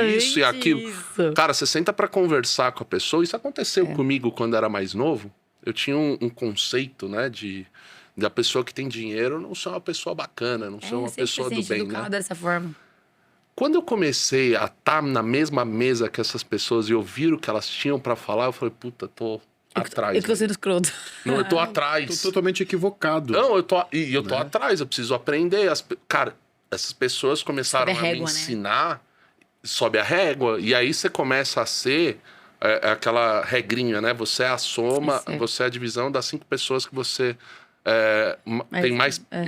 isso e aquilo. Isso. Cara, você senta pra conversar com a pessoa. Isso aconteceu comigo quando era mais novo. Eu tinha um conceito, né, da pessoa que tem dinheiro não ser uma pessoa bacana, não ser uma pessoa do bem, né? Dessa forma. Quando eu comecei a estar na mesma mesa que essas pessoas e ouvir o que elas tinham pra falar, eu falei, puta, tô atrás. Eu tô sendo escroto. Não, eu tô atrás. Tô totalmente equivocado. Não, eu tô atrás, eu preciso aprender. Cara, essas pessoas começaram Sobe a a régua, me né? ensinar, sobe a régua, e aí você começa a ser aquela regrinha, né? Você é a soma, Isso. você é a divisão das 5 pessoas que você tem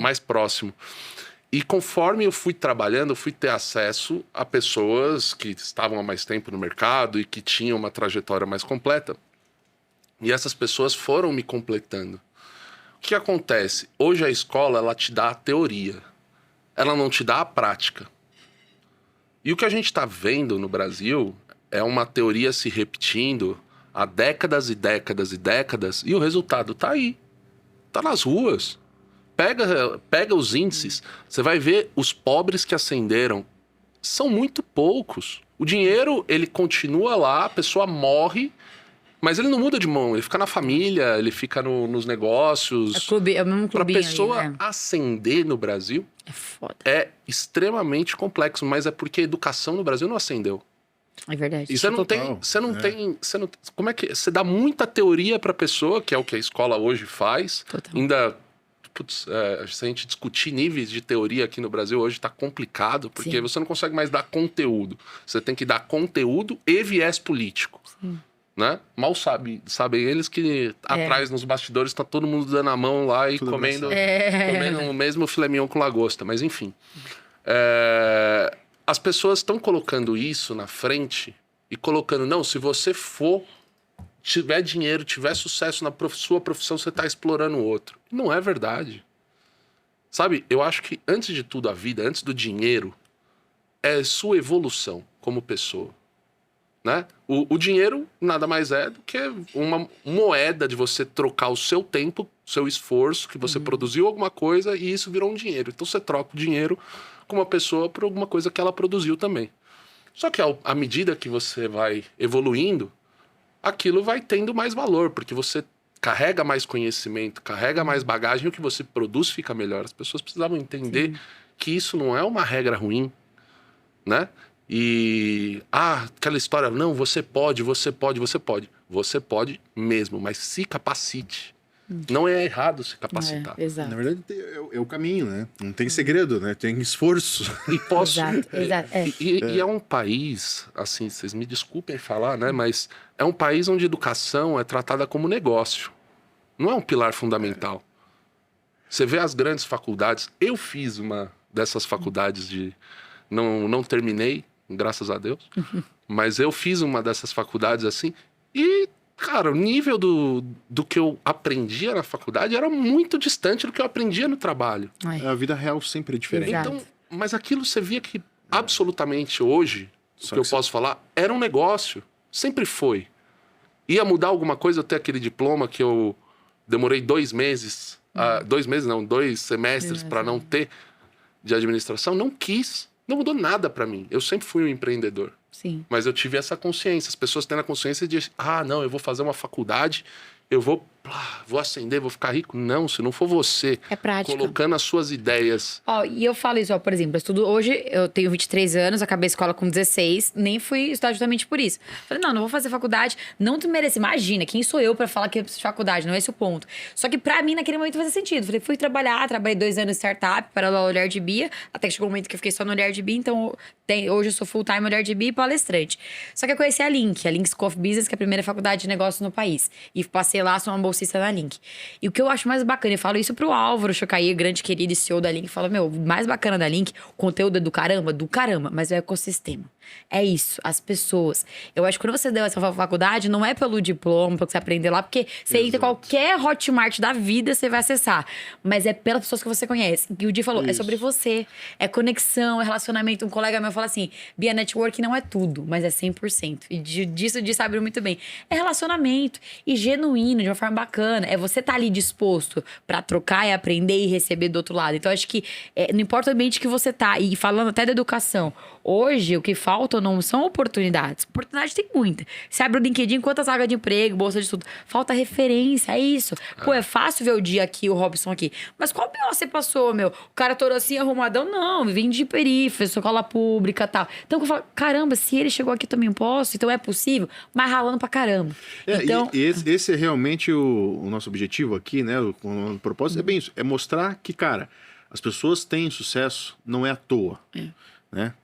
mais próximo. E conforme eu fui trabalhando, eu fui ter acesso a pessoas que estavam há mais tempo no mercado e que tinham uma trajetória mais completa. E essas pessoas foram me completando. O que acontece? Hoje a escola, ela te dá a teoria. Ela não te dá a prática. E o que a gente está vendo no Brasil é uma teoria se repetindo há décadas e décadas e décadas, e o resultado tá aí. Tá nas ruas. Pega os índices, você vai ver os pobres que ascenderam. São muito poucos. O dinheiro, ele continua lá, a pessoa morre, mas ele não muda de mão. Ele fica na família, ele fica nos negócios. É o mesmo Pra clubinho pessoa ali, né? ascender no Brasil, É foda. é extremamente complexo, mas é porque a educação no Brasil não ascendeu. É verdade. E você não total. como é que você dá muita teoria pra pessoa, que é o que a escola hoje faz. Total. Ainda, se a gente discutir níveis de teoria aqui no Brasil hoje tá complicado, porque Sim. você não consegue mais dar conteúdo. Você tem que dar conteúdo e viés político. Sim. Né? Mal sabem eles que atrás nos bastidores tá todo mundo dando a mão lá e Tudo comendo o mesmo filé mignon com lagosta, mas enfim. As pessoas estão colocando isso na frente e colocando, não, se você tiver dinheiro, tiver sucesso na sua profissão, você tá explorando o outro. Não é verdade. Sabe, eu acho que antes de tudo a vida, antes do dinheiro, é sua evolução como pessoa. Né? O dinheiro nada mais é do que uma moeda de você trocar o seu tempo, seu esforço, que você produziu alguma coisa e isso virou um dinheiro. Então você troca o dinheiro com uma pessoa por alguma coisa que ela produziu também. Só que à medida que você vai evoluindo, aquilo vai tendo mais valor, porque você carrega mais conhecimento, carrega mais bagagem, e o que você produz fica melhor. As pessoas precisavam entender que isso não é uma regra ruim, né? E, aquela história, não, você pode. Você pode mesmo, mas se capacite. Não é errado se capacitar. Exato. Na verdade, é o caminho, né? Não tem segredo, né? Tem esforço. E posso... Exato. E é um país, assim, vocês me desculpem falar, né? Mas é um país onde educação é tratada como negócio. Não é um pilar fundamental. Você vê as grandes faculdades. Eu fiz uma dessas faculdades não terminei, graças a Deus. Mas eu fiz uma dessas faculdades assim. E, cara, o nível do que eu aprendia na faculdade era muito distante do que eu aprendia no trabalho. A vida real sempre é diferente. Exato. Então, mas aquilo você via que absolutamente hoje, o Só que eu que posso falar, era um negócio. Sempre foi. Ia mudar alguma coisa eu ter aquele diploma que eu demorei 2 meses, 2 meses não, 2 semestres para não ter de administração, não quis. Não mudou nada para mim. Eu sempre fui um empreendedor. Sim. Mas eu tive essa consciência. As pessoas têm a consciência de, não, eu vou fazer uma faculdade, eu vou ascender, vou ficar rico. Não, se não for você É prática. colocando as suas ideias. Ó, e eu falo isso, ó, por exemplo, eu estudo hoje, eu tenho 23 anos, acabei a escola com 16, nem fui estudar justamente por isso. Falei, não vou fazer faculdade, não te merece. Imagina, quem sou eu pra falar que eu preciso de faculdade? Não é esse o ponto. Só que pra mim, naquele momento, fazia sentido. Falei, fui trabalhei 2 anos em startup, para o Olhar de Bia, até que chegou um momento que eu fiquei só no Olhar de Bia, então hoje eu sou full-time Olhar de Bia e palestrante. Só que eu conheci a Link School of Business, que é a primeira faculdade de negócios no país. E passei lá, sou uma bolsista da Link. E o que eu acho mais bacana, eu falo isso pro Álvaro Chocaí, grande querido e CEO da Link, fala, meu, o mais bacana da Link, o conteúdo é do caramba, mas é o ecossistema. É isso, as pessoas. Eu acho que quando você deu essa faculdade, não é pelo diploma, pelo que você aprendeu lá, porque você entra em qualquer Hotmart da vida, você vai acessar. Mas é pelas pessoas que você conhece. E o Di falou, é sobre você. É conexão, é relacionamento. Um colega meu fala assim, Bia, network não é tudo, mas é 100%. E disso o Di sabe muito bem. É relacionamento. E genuíno, de uma forma bacana. É você estar ali disposto pra trocar e aprender e receber do outro lado. Então, acho que não importa o ambiente que você tá. E falando até da educação. Hoje, o que falta não são oportunidades. Oportunidade tem muita. Você abre o LinkedIn, quantas vagas de emprego, bolsa de estudo. Falta referência, é isso. Pô, é fácil ver o Dia aqui, o Robson aqui. Mas qual pior você passou, meu? O cara torou assim, arrumadão? Não, vim de períferia, escola pública e tal. Então, eu falo, caramba, se ele chegou aqui, eu também posso. Então, é possível. Mas ralando pra caramba. Então, E esse é realmente o nosso objetivo aqui, né? O propósito é bem isso. É mostrar que, cara, as pessoas têm sucesso, não é à toa, né?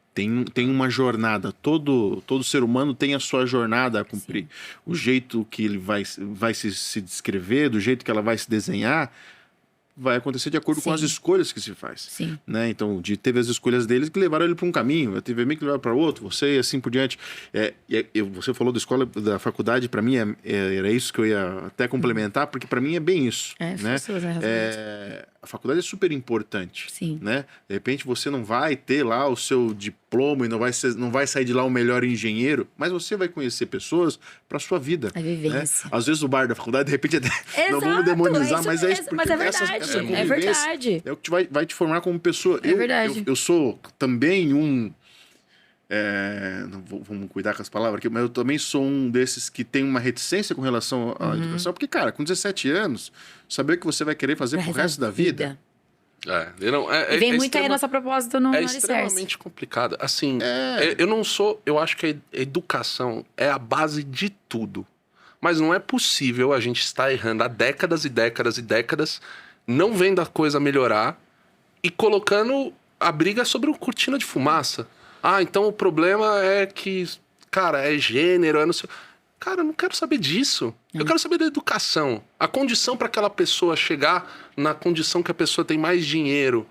Tem uma jornada, todo ser humano tem a sua jornada a cumprir. Sim. O jeito que ele vai se descrever, do jeito que ela vai se desenhar, vai acontecer de acordo com as escolhas que se faz. Sim. Né? Então, teve as escolhas deles que levaram ele para um caminho, teve mim que levaram para outro, você e assim por diante. Você falou da escola, da faculdade, para mim era isso que eu ia até complementar, porque para mim é bem isso. Né? A faculdade é super importante. Sim. Né? De repente você não vai ter lá o seu diploma e não vai sair de lá o melhor engenheiro, mas você vai conhecer pessoas para sua vida. A vivência. Né? Às vezes o bar da faculdade, de repente, até não vamos demonizar, mas é isso. Mas é verdade. É verdade. É o que vai te formar como pessoa. É verdade. Eu sou também vamos cuidar com as palavras aqui, mas eu também sou um desses que tem uma reticência com relação à educação, porque, cara, com 17 anos, saber o que você vai querer fazer pro resto da vida. Vem muito aí a nossa proposta no Alicerce. É extremamente complicado. Assim, eu acho que a educação é a base de tudo. Mas não é possível a gente estar errando há décadas e décadas e décadas, não vendo a coisa melhorar e colocando a briga sobre o cortina de fumaça. Então o problema é que, cara, é gênero, é não sei... Cara, eu não quero saber disso. Eu quero saber da educação. A condição para aquela pessoa chegar na condição que a pessoa tem mais dinheiro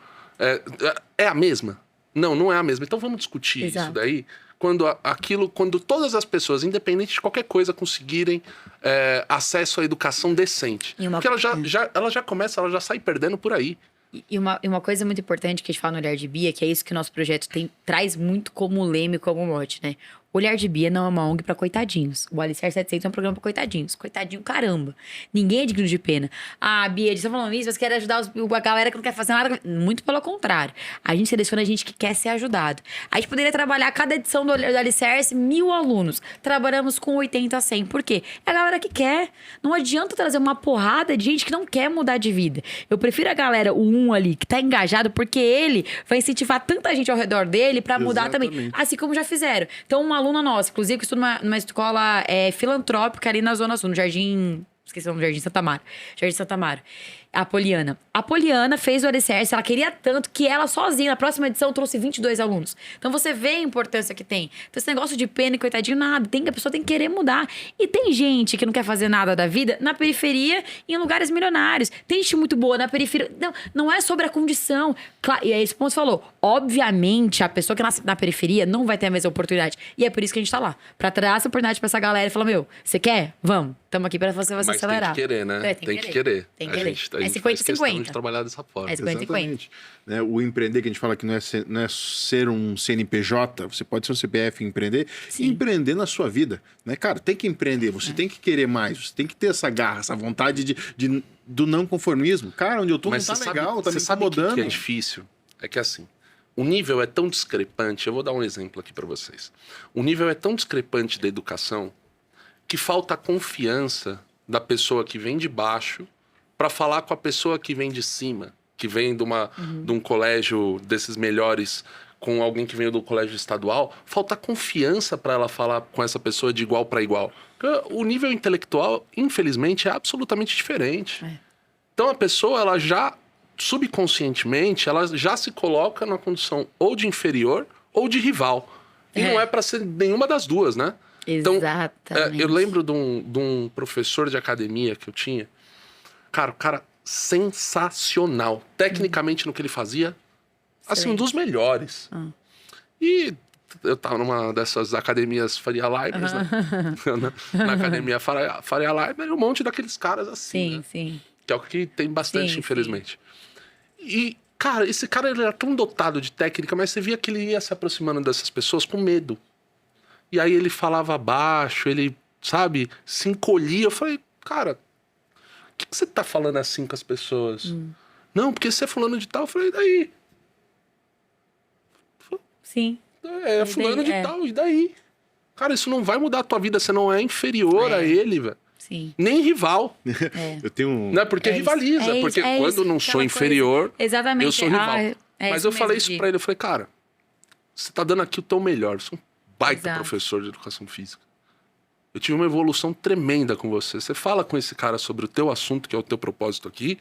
é a mesma? Não é a mesma. Então vamos discutir isso daí. Quando todas as pessoas, independente de qualquer coisa, conseguirem acesso à educação decente. Porque ela já sai perdendo por aí. E uma coisa muito importante que a gente fala no Olhar de Bia, que é isso que o nosso projeto traz muito como leme, como mote, né? Olhar de Bia não é uma ONG pra coitadinhos. O Alicerce 700 é um programa pra coitadinhos. Coitadinho, caramba. Ninguém é digno de pena. Bia, eles estão falando isso, mas querem ajudar a galera que não quer fazer nada. Muito pelo contrário. A gente seleciona a gente que quer ser ajudado. A gente poderia trabalhar cada edição do Alicerce, 1.000 alunos. Trabalhamos com 80 a 100. Por quê? É a galera que quer. Não adianta trazer uma porrada de gente que não quer mudar de vida. Eu prefiro a galera, o ali, que tá engajado, porque ele vai incentivar tanta gente ao redor dele pra mudar também. Assim como já fizeram. Então, uma aluna nossa, inclusive, que estuda numa escola filantrópica ali na Zona Sul, no Jardim... Esqueci o nome do Jardim Santa Amaro. Jardim Santa Amaro. A Poliana. A Poliana fez o alicerce, ela queria tanto que ela sozinha, na próxima edição, trouxe 22 alunos. Então você vê a importância que tem. Então esse negócio de pena e coitadinho, nada. A pessoa tem que querer mudar. E tem gente que não quer fazer nada da vida na periferia e em lugares milionários. Tem gente muito boa na periferia. Não é sobre a condição. Claro, e é esse ponto que você falou. Obviamente, a pessoa que nasce na periferia não vai ter a mesma oportunidade. E é por isso que a gente tá lá. Pra trazer essa oportunidade pra essa galera e falar, meu, você quer? Vamos. Estamos aqui pra você Mas acelerar. tem que querer, né? Tem que querer. Tem que A querer. gente É faz questão 50-50. de trabalhar dessa forma. É 50-50. Exatamente. Né, o empreender, que a gente fala que não é ser um CNPJ, você pode ser um CPF e empreender, e empreender na sua vida. Né? Cara, tem que empreender, você tem que querer mais, você tem que ter essa garra, essa vontade do não conformismo. Cara, onde eu tô Mas não tá você legal, sabe, tá me você sabe o incomodando. que é difícil? É que assim, o nível é tão discrepante, eu vou dar um exemplo aqui para vocês. O nível é tão discrepante da educação que falta a confiança da pessoa que vem de baixo para falar com a pessoa que vem de cima, que vem de um colégio desses melhores com alguém que veio do colégio estadual. Falta confiança para ela falar com essa pessoa de igual para igual. Porque o nível intelectual, infelizmente, é absolutamente diferente. Então a pessoa, ela já subconscientemente, ela já se coloca na condição ou de inferior ou de rival. E não é para ser nenhuma das duas, né? Então, Exatamente. eu lembro de um professor de academia que eu tinha. Cara, o cara sensacional. Tecnicamente no que ele fazia, assim, um dos melhores. E eu tava numa dessas academias Faria Limers, né? Na academia Faria Limer, um monte daqueles caras assim, Sim, né? sim. Que é o que tem bastante, Sim, infelizmente. E, cara, esse cara ele era tão dotado de técnica, mas você via que ele ia se aproximando dessas pessoas com medo. E aí ele falava baixo, ele, sabe, se encolhia. Eu falei, cara, o que você tá falando assim com as pessoas? Não, porque você é fulano de tal. Eu falei, e daí? Sim. É, fulano de tal, e daí? Cara, isso não vai mudar a tua vida, você não é inferior a ele, velho. Sim. Nem rival. Eu tenho um... Né? Porque rivaliza. Porque quando eu não sou inferior, Exatamente. eu sou rival. Mas eu falei mesmo, isso pra ele, eu falei, cara, você tá dando aqui o teu melhor. Você é um baita Exato. professor de educação física. Eu tive uma evolução tremenda com você. Você fala com esse cara sobre o teu assunto, que é o teu propósito aqui,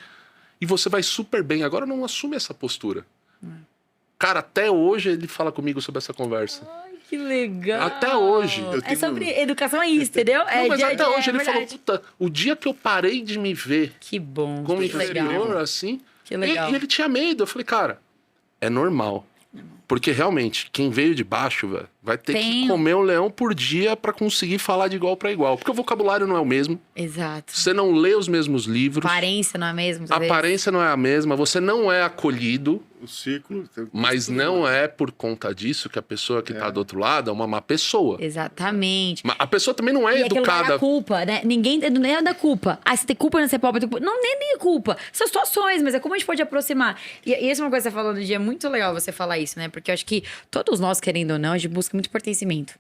e você vai super bem. Agora não assume essa postura. Cara, até hoje ele fala comigo sobre essa conversa. Ai, que legal. Até hoje. É sobre educação, é isso, entendeu? Não, mas até hoje ele falou, verdade. puta, o dia que eu parei de me ver Que bom. como que inferior, legal. assim... Que legal. E ele tinha medo. Eu falei, cara, é normal. Porque realmente, quem veio de baixo, velho, vai ter que comer um leão por dia pra conseguir falar de igual pra igual. Porque o vocabulário não é o mesmo. Exato. Você não lê os mesmos livros. Aparência não é mesmo? A aparência não é a mesma. Você não é acolhido. O ciclo... Mas não é por conta disso que a pessoa que tá do outro lado é uma má pessoa. Exatamente. Mas a pessoa também não é E aquele lugar educada. da culpa, né? Ninguém não é da culpa. Ah, você tem culpa, não ser pobre, tem culpa. Não, nem é culpa. São situações, mas é como a gente pode aproximar. E isso é uma coisa que você falou no dia, é muito legal você falar isso, né? Porque eu acho que todos nós, querendo ou não, a gente busca muito pertencimento.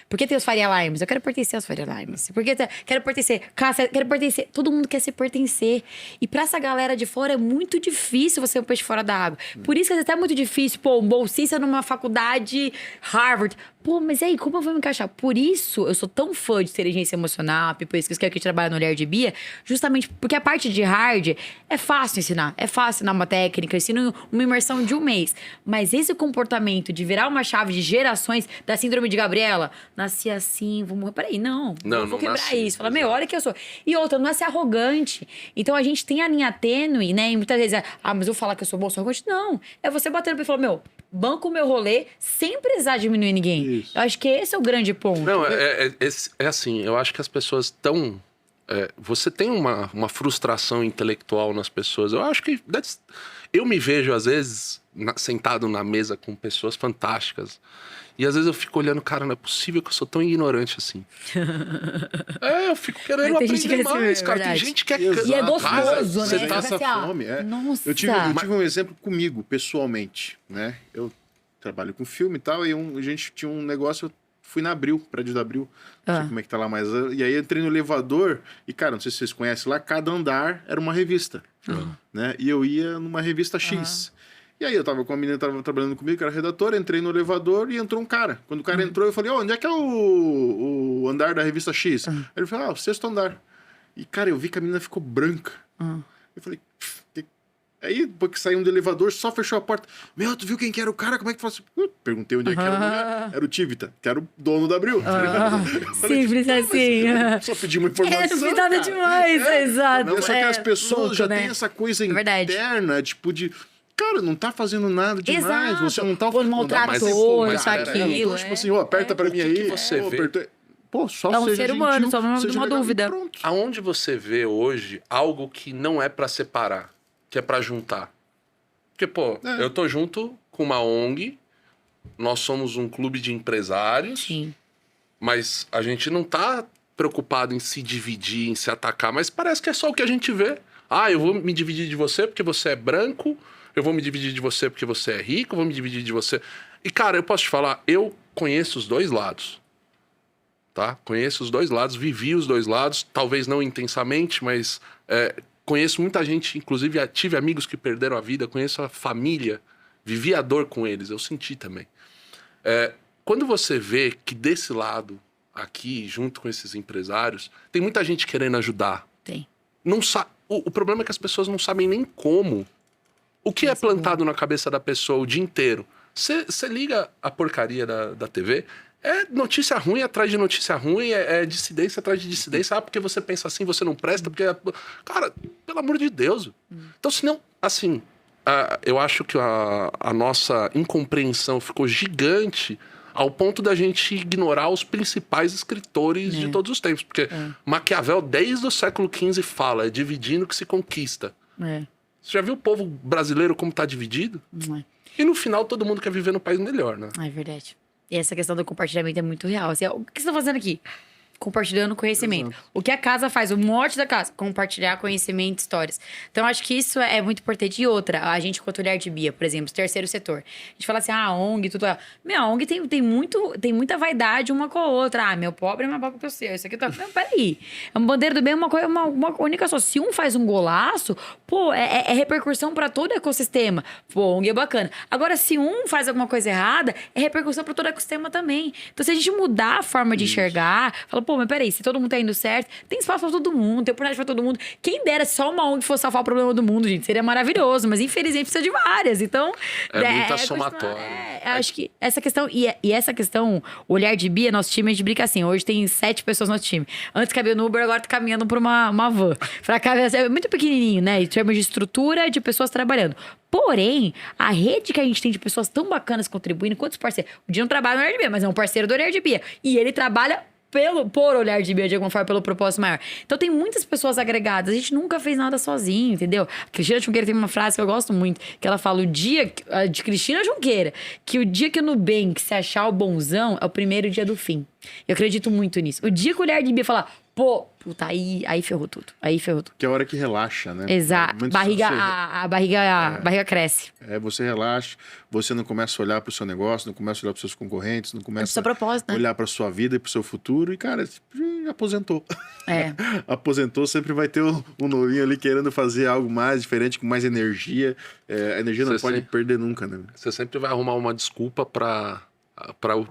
Por que tem os Faria Limers? Eu quero pertencer aos Faria Limers. Porque quero pertencer. Cássia, quero pertencer. Todo mundo quer se pertencer. E pra essa galera de fora é muito difícil você ser um peixe fora da água. Por isso que às vezes é muito difícil, pô, um bolsista numa faculdade Harvard. Pô, mas e aí, como eu vou me encaixar? Por isso eu sou tão fã de inteligência emocional, por isso que eu trabalho no Olhar de Bia, justamente porque a parte de hard é fácil ensinar. É fácil ensinar uma técnica, eu ensino uma imersão de um mês. Mas esse comportamento de virar uma chave de gerações da síndrome de Gabriela, nasci assim, vou morrer. Peraí, não vou não quebrar nasci, isso. Fala, meu, olha que eu sou. E outra, não é ser arrogante. Então a gente tem a linha tênue, né? E muitas vezes mas eu vou falar que eu sou bom, sou arrogante. Não. É você bater no pé e falar, meu, banco o meu rolê sem precisar diminuir ninguém. Isso. Eu acho que esse é o grande ponto. Não, é assim, eu acho que as pessoas estão... você tem uma frustração intelectual nas pessoas. Eu acho que... Eu me vejo, às vezes, sentado na mesa com pessoas fantásticas. E às vezes eu fico olhando, cara, não é possível que eu sou tão ignorante assim. Eu fico querendo Tem gente que aprender é assim, mais, é cara. Tem verdade. gente que é... Exato. E é gostoso, Você né? tá essa Você fala, fome, Nossa. Eu tive um exemplo comigo, pessoalmente, né? Eu trabalho com filme e tal, e a gente tinha um negócio, eu fui na Abril, prédio da Abril, não sei como é que tá lá, mas... E aí eu entrei no elevador, e cara, não sei se vocês conhecem lá, cada andar era uma revista, né? E eu ia numa revista X. E aí eu tava com a menina que tava trabalhando comigo, que era redatora, entrei no elevador e entrou um cara. Quando o cara entrou, eu falei, onde é que é o andar da revista X? Aí ele falou, o 6º andar. E, cara, eu vi que a menina ficou branca. Eu falei, aí, depois que saímos do elevador, só fechou a porta. Meu, tu viu quem que era o cara? Como é que faz? Perguntei onde é que era a mulher. Era o Tivita, que era o dono da Abril. Tá ligado? Eu falei, Simples assim. só pedi uma informação. É nada demais, exato. Não, só que as pessoas louco, já né? têm essa coisa Verdade. interna, tipo de... Cara, não tá fazendo nada demais. Exato. Você não tá... Pô, não dá mais maltratou, tempo, isso, cara. aquilo, Então, tipo assim, ó, aperta pra mim aí. você pô, vê? apertou. Pô, só É um seja ser humano, gentil, só uma seja legal e dúvida. pronto. Aonde você vê hoje algo que não é pra separar, que é pra juntar? Porque, pô, eu tô junto com uma ONG, nós somos um clube de empresários, Sim. mas a gente não tá preocupado em se dividir, em se atacar, mas parece que é só o que a gente vê. Ah, eu vou me dividir de você porque você é branco, eu vou me dividir de você porque você é rico, eu vou me dividir de você... E, cara, eu posso te falar, eu conheço os dois lados, tá? Conheço os dois lados, vivi os dois lados, talvez não intensamente, mas conheço muita gente, inclusive tive amigos que perderam a vida, conheço a família, vivi a dor com eles, eu senti também. Quando você vê que desse lado, aqui, junto com esses empresários, tem muita gente querendo ajudar. Tem. Não o problema é que as pessoas não sabem nem como. O que é plantado na cabeça da pessoa o dia inteiro? Você liga a porcaria da TV, é notícia ruim atrás de notícia ruim, é dissidência atrás de dissidência. Ah, porque você pensa assim, você não presta, porque... Cara, pelo amor de Deus. Então, senão, assim, eu acho que a nossa incompreensão ficou gigante ao ponto da gente ignorar os principais escritores de todos os tempos. Porque Maquiavel, desde o século XV, fala, é dividindo que se conquista. É. Você já viu o povo brasileiro como tá dividido? Não é. E no final todo mundo quer viver num país melhor, né? É verdade. E essa questão do compartilhamento é muito real. Assim, o que você tá fazendo aqui? Compartilhando conhecimento. O que a casa faz, o mote da casa, compartilhar conhecimento, histórias. Então, acho que isso é muito importante. E outra, a gente, quanto olhar de Bia, por exemplo, terceiro setor. A gente fala assim, a ONG, tudo. Meu, a ONG tem muita vaidade uma com a outra. Ah, meu pobre é mais pobre que o seu. Isso aqui tá. Não, peraí. É uma bandeira do bem, uma única só. Se um faz um golaço, pô, é repercussão pra todo o ecossistema. Pô, a ONG é bacana. Agora, se um faz alguma coisa errada, é repercussão pra todo o ecossistema também. Então, se a gente mudar a forma de enxergar, fala, pô, mas peraí, se todo mundo tá indo certo, tem espaço pra todo mundo, tem oportunidade pra todo mundo. Quem dera só uma ONG fosse salvar o problema do mundo, gente, seria maravilhoso, mas infelizmente precisa de várias. Então, muita somatória. Acho que essa questão, e essa questão, o olhar de Bia, nosso time, a gente brinca assim, hoje tem 7 pessoas no nosso time. Antes cabia no Uber, agora tá caminhando pra uma van. Pra cá, é muito pequenininho, né, em termos de estrutura, de pessoas trabalhando. Porém, a rede que a gente tem de pessoas tão bacanas contribuindo, quantos parceiros? O Dia não trabalha no Olhar de Bia, mas é um parceiro do Olhar de Bia. E ele trabalha por Olhar de Bia, de alguma forma, pelo propósito maior. Então, tem muitas pessoas agregadas. A gente nunca fez nada sozinho, entendeu? A Cristina Junqueira tem uma frase que eu gosto muito, que ela fala, de Cristina Junqueira, que o dia que o Nubank se achar o bonzão é o primeiro dia do fim. Eu acredito muito nisso. O dia que o Olhar de Bia falar, pô, puta, aí ferrou tudo. Aí ferrou tudo. Que é a hora que relaxa, né? Exato. Muito A barriga cresce. Você relaxa, você não começa a olhar para o seu negócio, não começa a olhar para os seus concorrentes, não começa seu propósito, a né? olhar para a sua vida e para o seu futuro. E, cara, aposentou. É. Aposentou, sempre vai ter um novinho ali querendo fazer algo mais diferente, com mais energia. A energia não Você pode sim. perder nunca, né? Você sempre vai arrumar uma desculpa para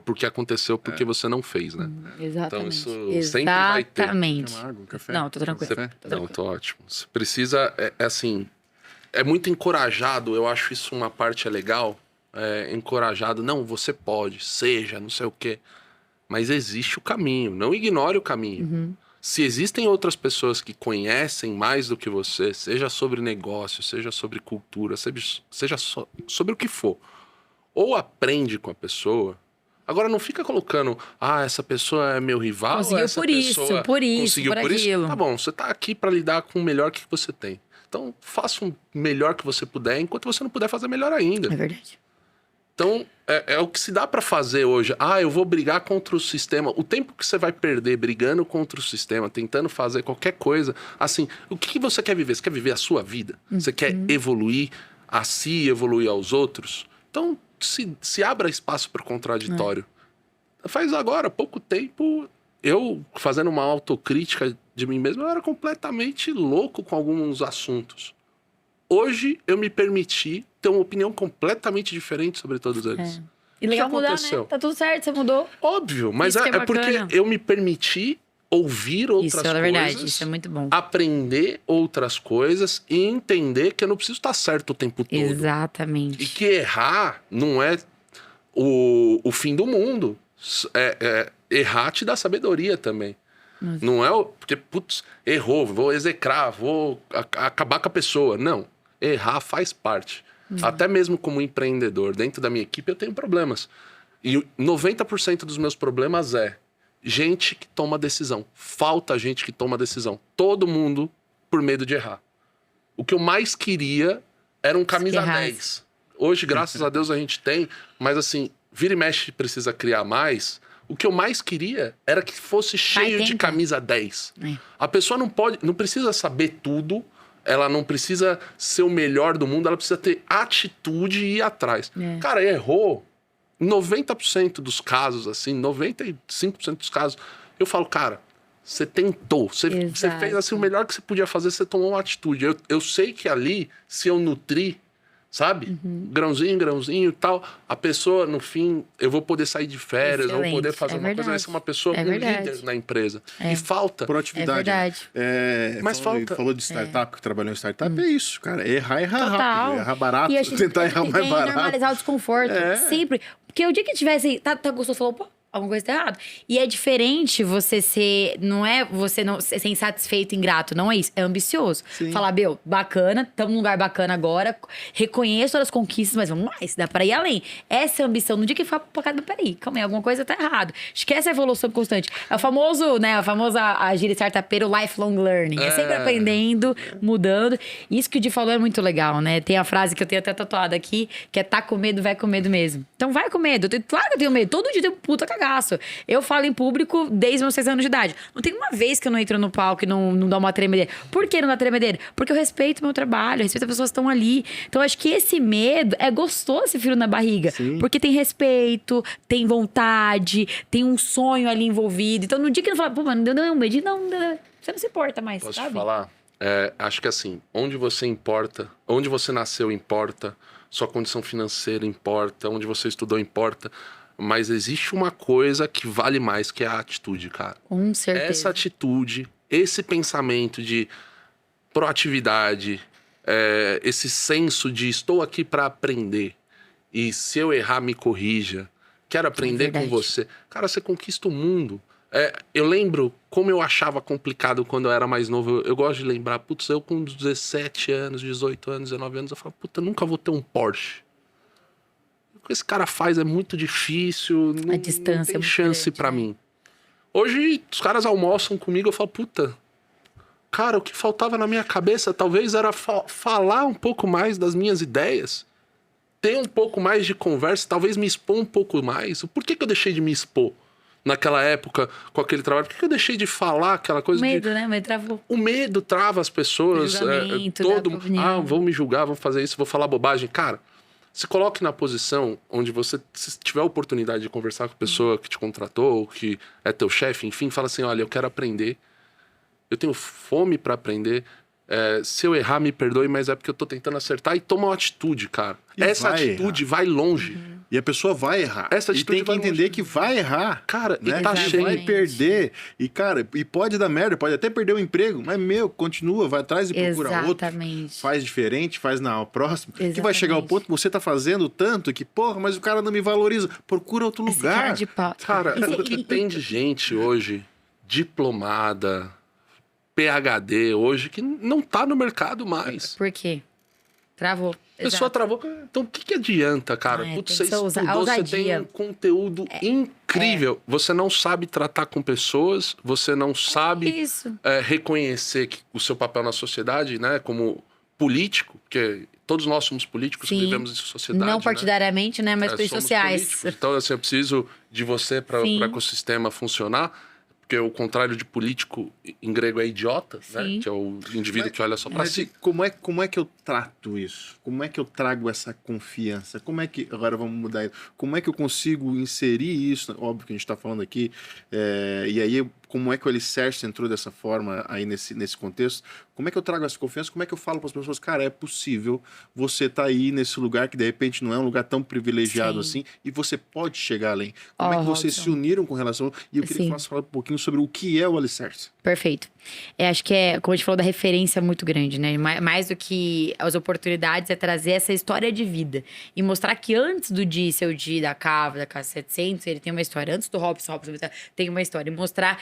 o que aconteceu porque você não fez, né? Exatamente. Então isso sempre vai ter. Exatamente. Quer uma água, um café? Não, tô tranquilo. Café? Não, tô ótimo. Você precisa, assim, é muito encorajado, eu acho isso uma parte legal, encorajado, não, você pode, seja, não sei o quê, mas existe o caminho, não ignore o caminho. Se existem outras pessoas que conhecem mais do que você, seja sobre negócio, seja sobre cultura, seja sobre o que for, ou aprende com a pessoa. Agora não fica colocando, essa pessoa é meu rival, Conseguiu essa por isso, pessoa por isso, conseguiu por por isso. aquilo. Tá bom, você tá aqui para lidar com o melhor que você tem. Então faça o melhor que você puder, enquanto você não puder fazer melhor ainda. É verdade. Então é o que se dá para fazer hoje. Eu vou brigar contra o sistema. O tempo que você vai perder brigando contra o sistema, tentando fazer qualquer coisa, assim, o que você quer viver? Você quer viver a sua vida? Você quer evoluir a si, evoluir aos outros? Então se abra espaço para o contraditório. Faz agora, pouco tempo, eu fazendo uma autocrítica de mim mesmo, eu era completamente louco com alguns assuntos. Hoje eu me permiti ter uma opinião completamente diferente sobre todos eles. E legal que mudar, aconteceu? né? Tá tudo certo, você mudou. Óbvio, mas Isso que é é porque bacana. eu me permiti ouvir outras Isso é coisas, verdade, isso é muito bom. aprender outras coisas e entender que eu não preciso estar certo o tempo todo. Exatamente. E que errar não é o fim do mundo. Errar te dá sabedoria também. Não é porque, putz, errou, vou execrar, vou acabar com a pessoa. Não. Errar faz parte. Até mesmo como empreendedor, dentro da minha equipe, eu tenho problemas. E 90% dos meus problemas é gente que toma decisão. Falta gente que toma decisão. Todo mundo por medo de errar. O que eu mais queria era um camisa 10. Hoje, graças a Deus, a gente tem. Mas assim, vira e mexe precisa criar mais. O que eu mais queria era que fosse cheio de camisa 10. A pessoa não precisa saber tudo. Ela não precisa ser o melhor do mundo. Ela precisa ter atitude e ir atrás. Cara, errou. 90% dos casos, assim, 95% dos casos, eu falo, cara, você tentou, você fez assim, o melhor que você podia fazer, você tomou uma atitude. Eu sei que ali, se eu nutrir, sabe? Grãozinho e tal, a pessoa, no fim, eu vou poder sair de férias, eu vou poder fazer uma coisa, vai ser uma pessoa com líder na empresa. E falta. Proatividade. Mas falta. Falou de startup, que trabalhou em startup, é isso, cara. Errar Total. rápido, errar barato, E a gente tentar errar mais tem que barato. normalizar o desconforto, sempre. Porque o dia que tivesse, tá gostoso, falou, pô, alguma coisa tá errada. E é diferente você ser, não é você não ser insatisfeito, ingrato, não é isso, é ambicioso. Sim. Falar, meu, bacana, estamos num lugar bacana agora, reconheço todas as conquistas, mas vamos mais, dá pra ir além. Essa é a ambição. No dia que fala, pô, cara, peraí, calma aí, alguma coisa tá errado. Esquece a evolução constante. É o famoso, né, a famosa a gíria startupeira, o lifelong learning. É sempre aprendendo, mudando. Isso que o Di falou é muito legal, né? Tem a frase que eu tenho até tatuada aqui, que é tá com medo, vai com medo mesmo. Então vai com medo. Claro que eu tenho medo. Todo dia eu tenho um puta cagaço. Eu falo em público desde meus 6 anos de idade. Não tem uma vez que eu não entro no palco e não dá uma tremedeira. Por que não dá tremedeira? Porque eu respeito o meu trabalho, eu respeito as pessoas que estão ali. Então, eu acho que esse medo é gostoso, esse frio na barriga. Sim. Porque tem respeito, tem vontade, tem um sonho ali envolvido. Então, no dia que não fala, pô, mano, não, medo, não, você não se importa mais, Posso sabe? te falar? Acho que assim, onde você nasceu importa, sua condição financeira importa, onde você estudou importa. Mas existe uma coisa que vale mais, que é a atitude, cara. Com certeza. Essa atitude, esse pensamento de proatividade, esse senso de estou aqui para aprender. E se eu errar, me corrija. Quero aprender com você. Cara, você conquista o mundo. Eu lembro como eu achava complicado quando eu era mais novo. Eu gosto de lembrar, putz, eu com 17 anos, 18 anos, 19 anos, eu falo, puta, nunca vou ter um Porsche. O que esse cara faz é muito difícil, não distância tem é chance grande, pra né? mim. Hoje, os caras almoçam comigo, eu falo, puta, cara, o que faltava na minha cabeça talvez era falar um pouco mais das minhas ideias, ter um pouco mais de conversa, talvez me expor um pouco mais. Por que eu deixei de me expor naquela época com aquele trabalho? Por que eu deixei de falar aquela coisa? O medo, né? O medo travou. O medo trava as pessoas. O julgamento, da opinião. Vão me julgar, vão fazer isso, vou falar bobagem. Cara, se coloque na posição onde você, se tiver a oportunidade de conversar com a pessoa que te contratou, que é teu chefe, enfim, fala assim, olha, eu quero aprender, eu tenho fome para aprender, se eu errar, me perdoe, mas é porque eu tô tentando acertar, e toma uma atitude, cara. E essa vai atitude vai longe. E a pessoa vai errar. Essa e atitude tem que vai entender longe. que vai errar. Cara, né? e tá Que cheio. vai perder. E, cara, e pode dar merda, pode até perder o emprego. Mas, continua, vai atrás e procura outro. Exatamente. Faz diferente, faz na próxima. Que vai Exatamente. chegar ao ponto que você tá fazendo tanto que, porra, mas o cara não me valoriza. Procura outro Esse lugar. cara de pau. Cara, E- o que tem de gente hoje, diplomada, PhD hoje, que não tá no mercado mais. Por quê? Travou. A pessoa travou. Então, o que adianta, cara? Putz, você tem que ser estudou, você tem ousadia. um conteúdo incrível. Você não sabe tratar com pessoas, você não sabe Isso. reconhecer o seu papel na sociedade, né? Como político, porque todos nós somos políticos, Sim. vivemos em sociedade. Não né? partidariamente, né? Mas pelos Somos sociais. políticos. Então, assim, eu preciso de você para Sim. o ecossistema funcionar. Porque o contrário de político em grego é idiota, né? Sim. Que é o indivíduo que olha só para Mas si. como é que eu trato isso? Como é que eu trago essa confiança? Como é que... Agora vamos mudar isso. Como é que eu consigo inserir isso? Óbvio que a gente está falando aqui. E aí, como é que o Alicerce entrou dessa forma aí nesse contexto? Como é que eu trago essa confiança? Como é que eu falo para as pessoas, cara, é possível você tá aí nesse lugar que de repente não é um lugar tão privilegiado Sim. assim e você pode chegar além? Como é que vocês Robson. se uniram com relação... E eu queria Sim. que você falasse um pouquinho sobre o que é o Alicerce. Perfeito. Acho que como a gente falou, da referência muito grande, né? Mais do que as oportunidades, é trazer essa história de vida. E mostrar que antes do Di ser o Di da Cava, da Casa 700, ele tem uma história. Antes do Robson tem uma história. E mostrar...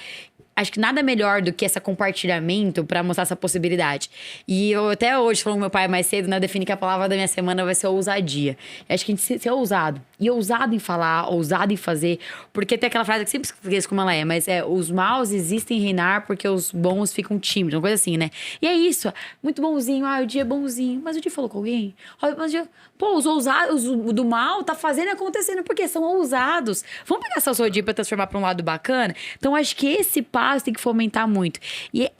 Acho que nada melhor do que esse compartilhamento para mostrar essa possibilidade. E eu até hoje, falando com meu pai mais cedo, né, eu defini que a palavra da minha semana vai ser ousadia. Eu acho que a gente ser ousado. E ousado em falar, ousado em fazer. Porque tem aquela frase que sempre esqueço como ela é, mas os maus existem em reinar porque os bons ficam tímidos, uma coisa assim, né? E é isso, muito bonzinho, o Di é bonzinho. Mas o Di falou com alguém? Mas os ousados, o do mal tá fazendo e acontecendo porque são ousados. Vamos pegar essa ousadia pra transformar pra um lado bacana? Então, acho que esse passo tem que fomentar muito. E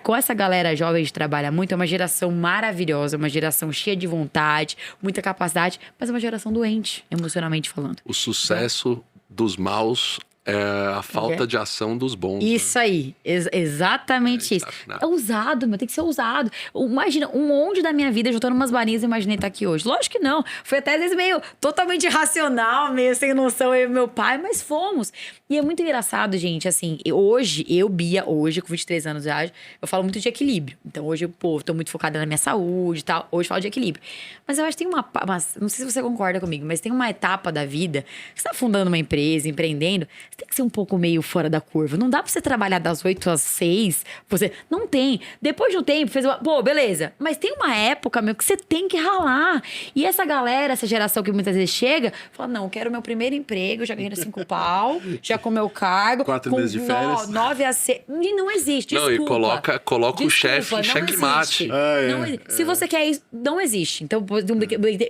com essa galera jovem que trabalha muito, é uma geração maravilhosa, uma geração cheia de vontade, muita capacidade, mas é uma geração doente, emocionalmente falando. O sucesso dos maus é a falta de ação dos bons. Isso aí, exatamente isso. É ousado, meu, tem que ser ousado. Imagina, um monte da minha vida juntando umas barinhas e imaginei estar aqui hoje. Lógico que não. Foi até às vezes meio totalmente irracional, meio sem noção, eu e meu pai, mas fomos. E é muito engraçado, gente, assim, Bia, com 23 anos de idade, eu falo muito de equilíbrio. Então hoje eu tô muito focada na minha saúde e tal. Hoje eu falo de equilíbrio. Mas eu acho que tem não sei se você concorda comigo, mas tem uma etapa da vida que você tá fundando uma empresa, empreendendo, você tem que ser um pouco meio fora da curva. Não dá pra você trabalhar das 8 às 6. Não tem. Depois de um tempo, beleza. Mas tem uma época, meu, que você tem que ralar. E essa galera, essa geração que muitas vezes chega, fala, não, eu quero meu primeiro emprego, já ganhei 5 pau, já com meu cargo. 4 meses de férias. 9 a 6. E não existe, Não, desculpa. e coloca o chefe em xeque-mate. Se você quer isso, não existe. Então,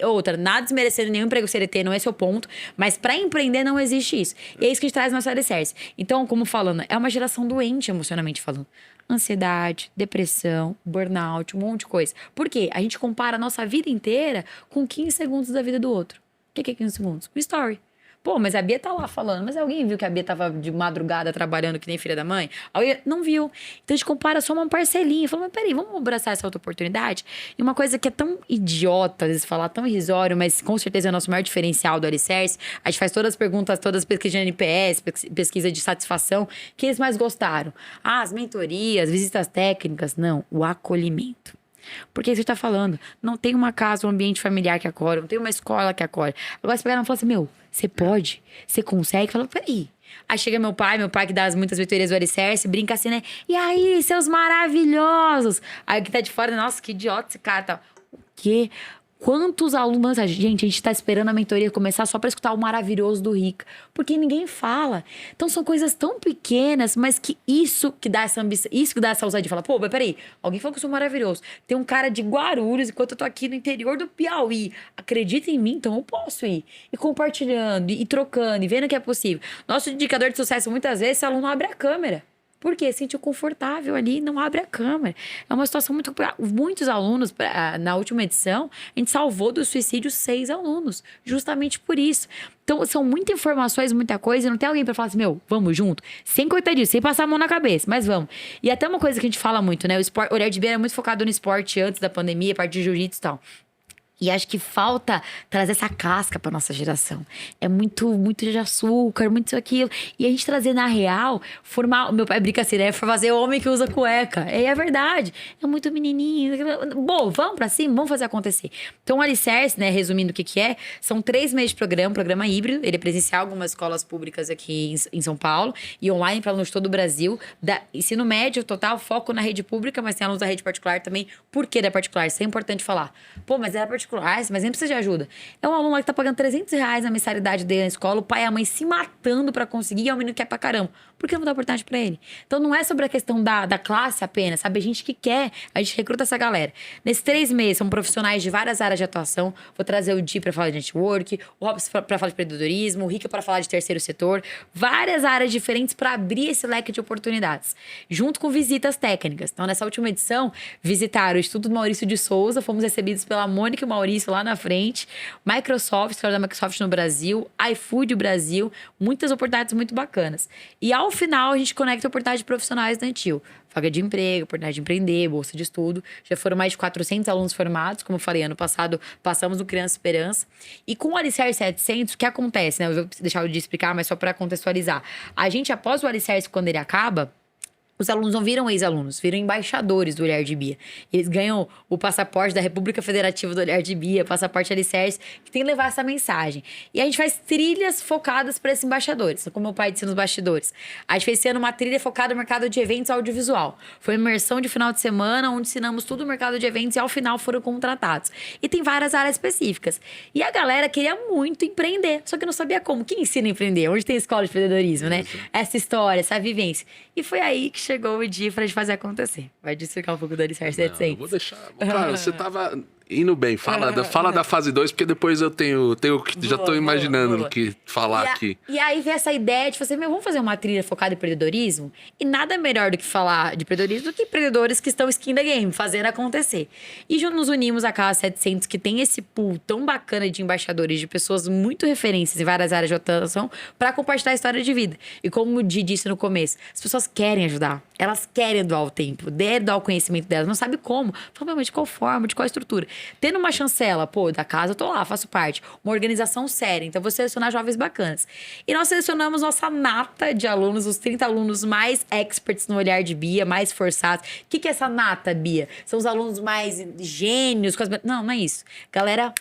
outra, nada desmerecendo nenhum emprego CLT, não é esse o ponto. Mas pra empreender não existe isso. E é isso que a gente traz no nosso Alicerce. Então, como falando, é uma geração doente emocionalmente falando. Ansiedade, depressão, burnout, um monte de coisa. Por quê? A gente compara a nossa vida inteira com 15 segundos da vida do outro. O que é 15 segundos? Um story. Pô, mas a Bia tá lá falando. Mas alguém viu que a Bia tava de madrugada trabalhando que nem filha da mãe? Alguém não viu. Então a gente compara só uma parcelinha. Fala, mas peraí, vamos abraçar essa outra oportunidade? E uma coisa que é tão idiota, às vezes falar, tão irrisório, mas com certeza é o nosso maior diferencial do Alicerce. A gente faz todas as perguntas, todas as pesquisas de NPS, pesquisa de satisfação, que eles mais gostaram. As mentorias, visitas técnicas. Não, o acolhimento. Porque você tá falando, não tem uma casa, um ambiente familiar que acolhe, não tem uma escola que acolhe. Agora você pegar e fala assim, meu, você pode, você consegue? Fala, peraí. Aí chega meu pai que dá muitas mentorias do Alicerce, brinca assim, né? E aí, seus maravilhosos? Aí que tá de fora, nossa, que idiota esse cara, tá? O quê? Quantos alunos... Gente, a gente tá esperando a mentoria começar só pra escutar o maravilhoso do Rica. Porque ninguém fala. Então, são coisas tão pequenas, mas que isso que dá essa ambição, isso que dá essa ousadia de falar, pô, mas peraí, alguém falou que eu sou maravilhoso. Tem um cara de Guarulhos, enquanto eu tô aqui no interior do Piauí. Acredita em mim, então eu posso ir. E compartilhando, e trocando, e vendo que é possível. Nosso indicador de sucesso, muitas vezes, se o aluno abre a câmera. Por quê? Se sentiu confortável ali, não abre a câmera. É uma situação muito... Muitos alunos, na última edição, a gente salvou do suicídio 6 alunos. Justamente por isso. Então, são muitas informações, muita coisa. E não tem alguém pra falar assim, meu, vamos junto. Sem coitadinho, sem passar a mão na cabeça, mas vamos. E até uma coisa que a gente fala muito, né? O Olhar de Bem era muito focado no esporte antes da pandemia, a parte de jiu-jitsu e tal. E acho que falta trazer essa casca pra nossa geração. É muito de açúcar, muito isso, aquilo. E a gente trazer na real, formar... Meu pai brinca assim, né? Fazer homem que usa cueca. E é verdade. É muito menininho. Bom, vamos pra cima, vamos fazer acontecer. Então, o Alicerce, né? Resumindo o que é, são 3 meses de programa híbrido. Ele é presencial, algumas escolas públicas aqui em São Paulo. E online para alunos de todo o Brasil. Ensino médio, total, foco na rede pública, mas tem alunos da rede particular também. Por que da particular? Isso é importante falar. Pô, mas era particular. Mas nem precisa de ajuda. É um aluno lá que tá pagando R$300 a mensalidade dele na escola, o pai e a mãe se matando pra conseguir, e é um menino que quer pra caramba. Por que não vou dar oportunidade pra ele? Então não é sobre a questão da classe apenas, sabe? A gente que quer, a gente recruta essa galera. Nesses 3 meses, são profissionais de várias áreas de atuação. Vou trazer o Di pra falar de network, o Robson pra falar de empreendedorismo, o Rica pra falar de terceiro setor. Várias áreas diferentes pra abrir esse leque de oportunidades. Junto com visitas técnicas. Então, nessa última edição, visitaram o Instituto Maurício de Souza, fomos recebidos pela Mônica e o Maurício lá na frente, Microsoft, escritório da Microsoft no Brasil, iFood Brasil, muitas oportunidades muito bacanas. E ao final a gente conecta oportunidades profissionais da Antil. Vaga de emprego, oportunidade de empreender, bolsa de estudo. Já foram mais de 400 alunos formados. Como eu falei, ano passado passamos no Criança Esperança. E com o Alicerce 700, o que acontece, né? Eu vou deixar de explicar, mas só para contextualizar. A gente, após o Alicerce, quando ele acaba, os alunos não viram ex-alunos, viram embaixadores do Olhar de Bia. Eles ganham o passaporte da República Federativa do Olhar de Bia, passaporte Alicerce, que tem que levar essa mensagem. E a gente faz trilhas focadas para esses embaixadores, como meu pai disse nos bastidores. A gente fez esse ano uma trilha focada no mercado de eventos audiovisual. Foi uma imersão de final de semana, onde ensinamos tudo o mercado de eventos e ao final foram contratados. E tem várias áreas específicas. E a galera queria muito empreender, só que não sabia como. Quem ensina a empreender? Onde tem escola de empreendedorismo, né? Essa história, essa vivência. E foi aí que chegou o dia pra gente fazer acontecer. Vai explicar um pouco do Alicerce 700. Eu vou deixar. Cara, você tava indo bem. Fala da fase 2, porque depois eu tenho já tô imaginando o que falar aqui. E aí veio essa ideia de fazer, vamos fazer uma trilha focada em empreendedorismo? E nada melhor do que falar de empreendedorismo do que empreendedores que estão skin the game, fazendo acontecer. E juntos nos unimos à Casa 700, que tem esse pool tão bacana de embaixadores, de pessoas muito referências em várias áreas de atuação, para compartilhar a história de vida. E como o Di disse no começo, as pessoas querem ajudar. Elas querem doar o tempo, doar o conhecimento delas, não sabe como. Fala, mas de qual forma, de qual estrutura? Tendo uma chancela, da casa eu tô lá, faço parte. Uma organização séria, então vou selecionar jovens bacanas. E nós selecionamos nossa nata de alunos, os 30 alunos mais experts no Olhar de Bia, mais forçados. O que é essa nata, Bia? São os alunos mais gênios? Não é isso. Galera,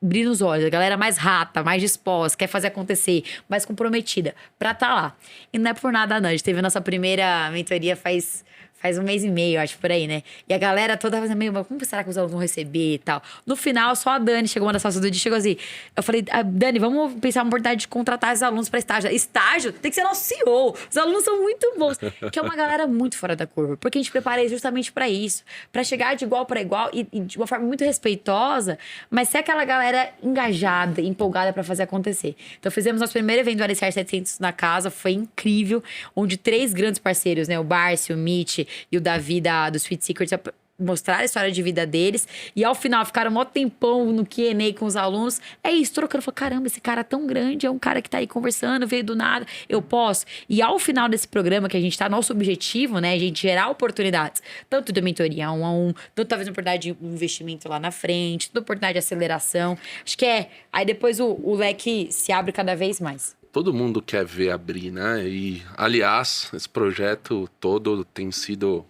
brilha nos olhos, a galera mais rata, mais disposta, quer fazer acontecer, mais comprometida pra tá lá. E não é por nada, não. A gente teve a nossa primeira mentoria faz 1 mês e meio, acho, por aí, né? E a galera toda fazendo meio, como será que os alunos vão receber e tal? No final, só a Dani chegou, uma das sócias do dia, chegou assim. Eu falei, Dani, vamos pensar uma oportunidade de contratar esses alunos pra estágio. Estágio? Tem que ser nosso CEO. Os alunos são muito bons. Que é uma galera muito fora da curva. Porque a gente prepara justamente pra isso. Pra chegar de igual pra igual e de uma forma muito respeitosa, mas ser aquela galera engajada, empolgada pra fazer acontecer. Então, fizemos nosso primeiro evento do Alicerce 700 na casa. Foi incrível. Onde 3 grandes parceiros, né? O Barsi, o Mitch e o Davi do Sweet Secrets mostrar a história de vida deles. E ao final ficaram um maior tempão no Q&A com os alunos. É isso, trocando. Falei, caramba, esse cara é tão grande, é um cara que tá aí conversando, veio do nada, eu posso. E ao final desse programa que a gente tá, nosso objetivo, né, a gente gerar oportunidades, tanto de mentoria 1 a 1, tanto talvez oportunidade de investimento lá na frente, tanto oportunidade de aceleração. Acho que aí depois o leque se abre cada vez mais. Todo mundo quer ver abrir, né? E, aliás, esse projeto todo tem sido...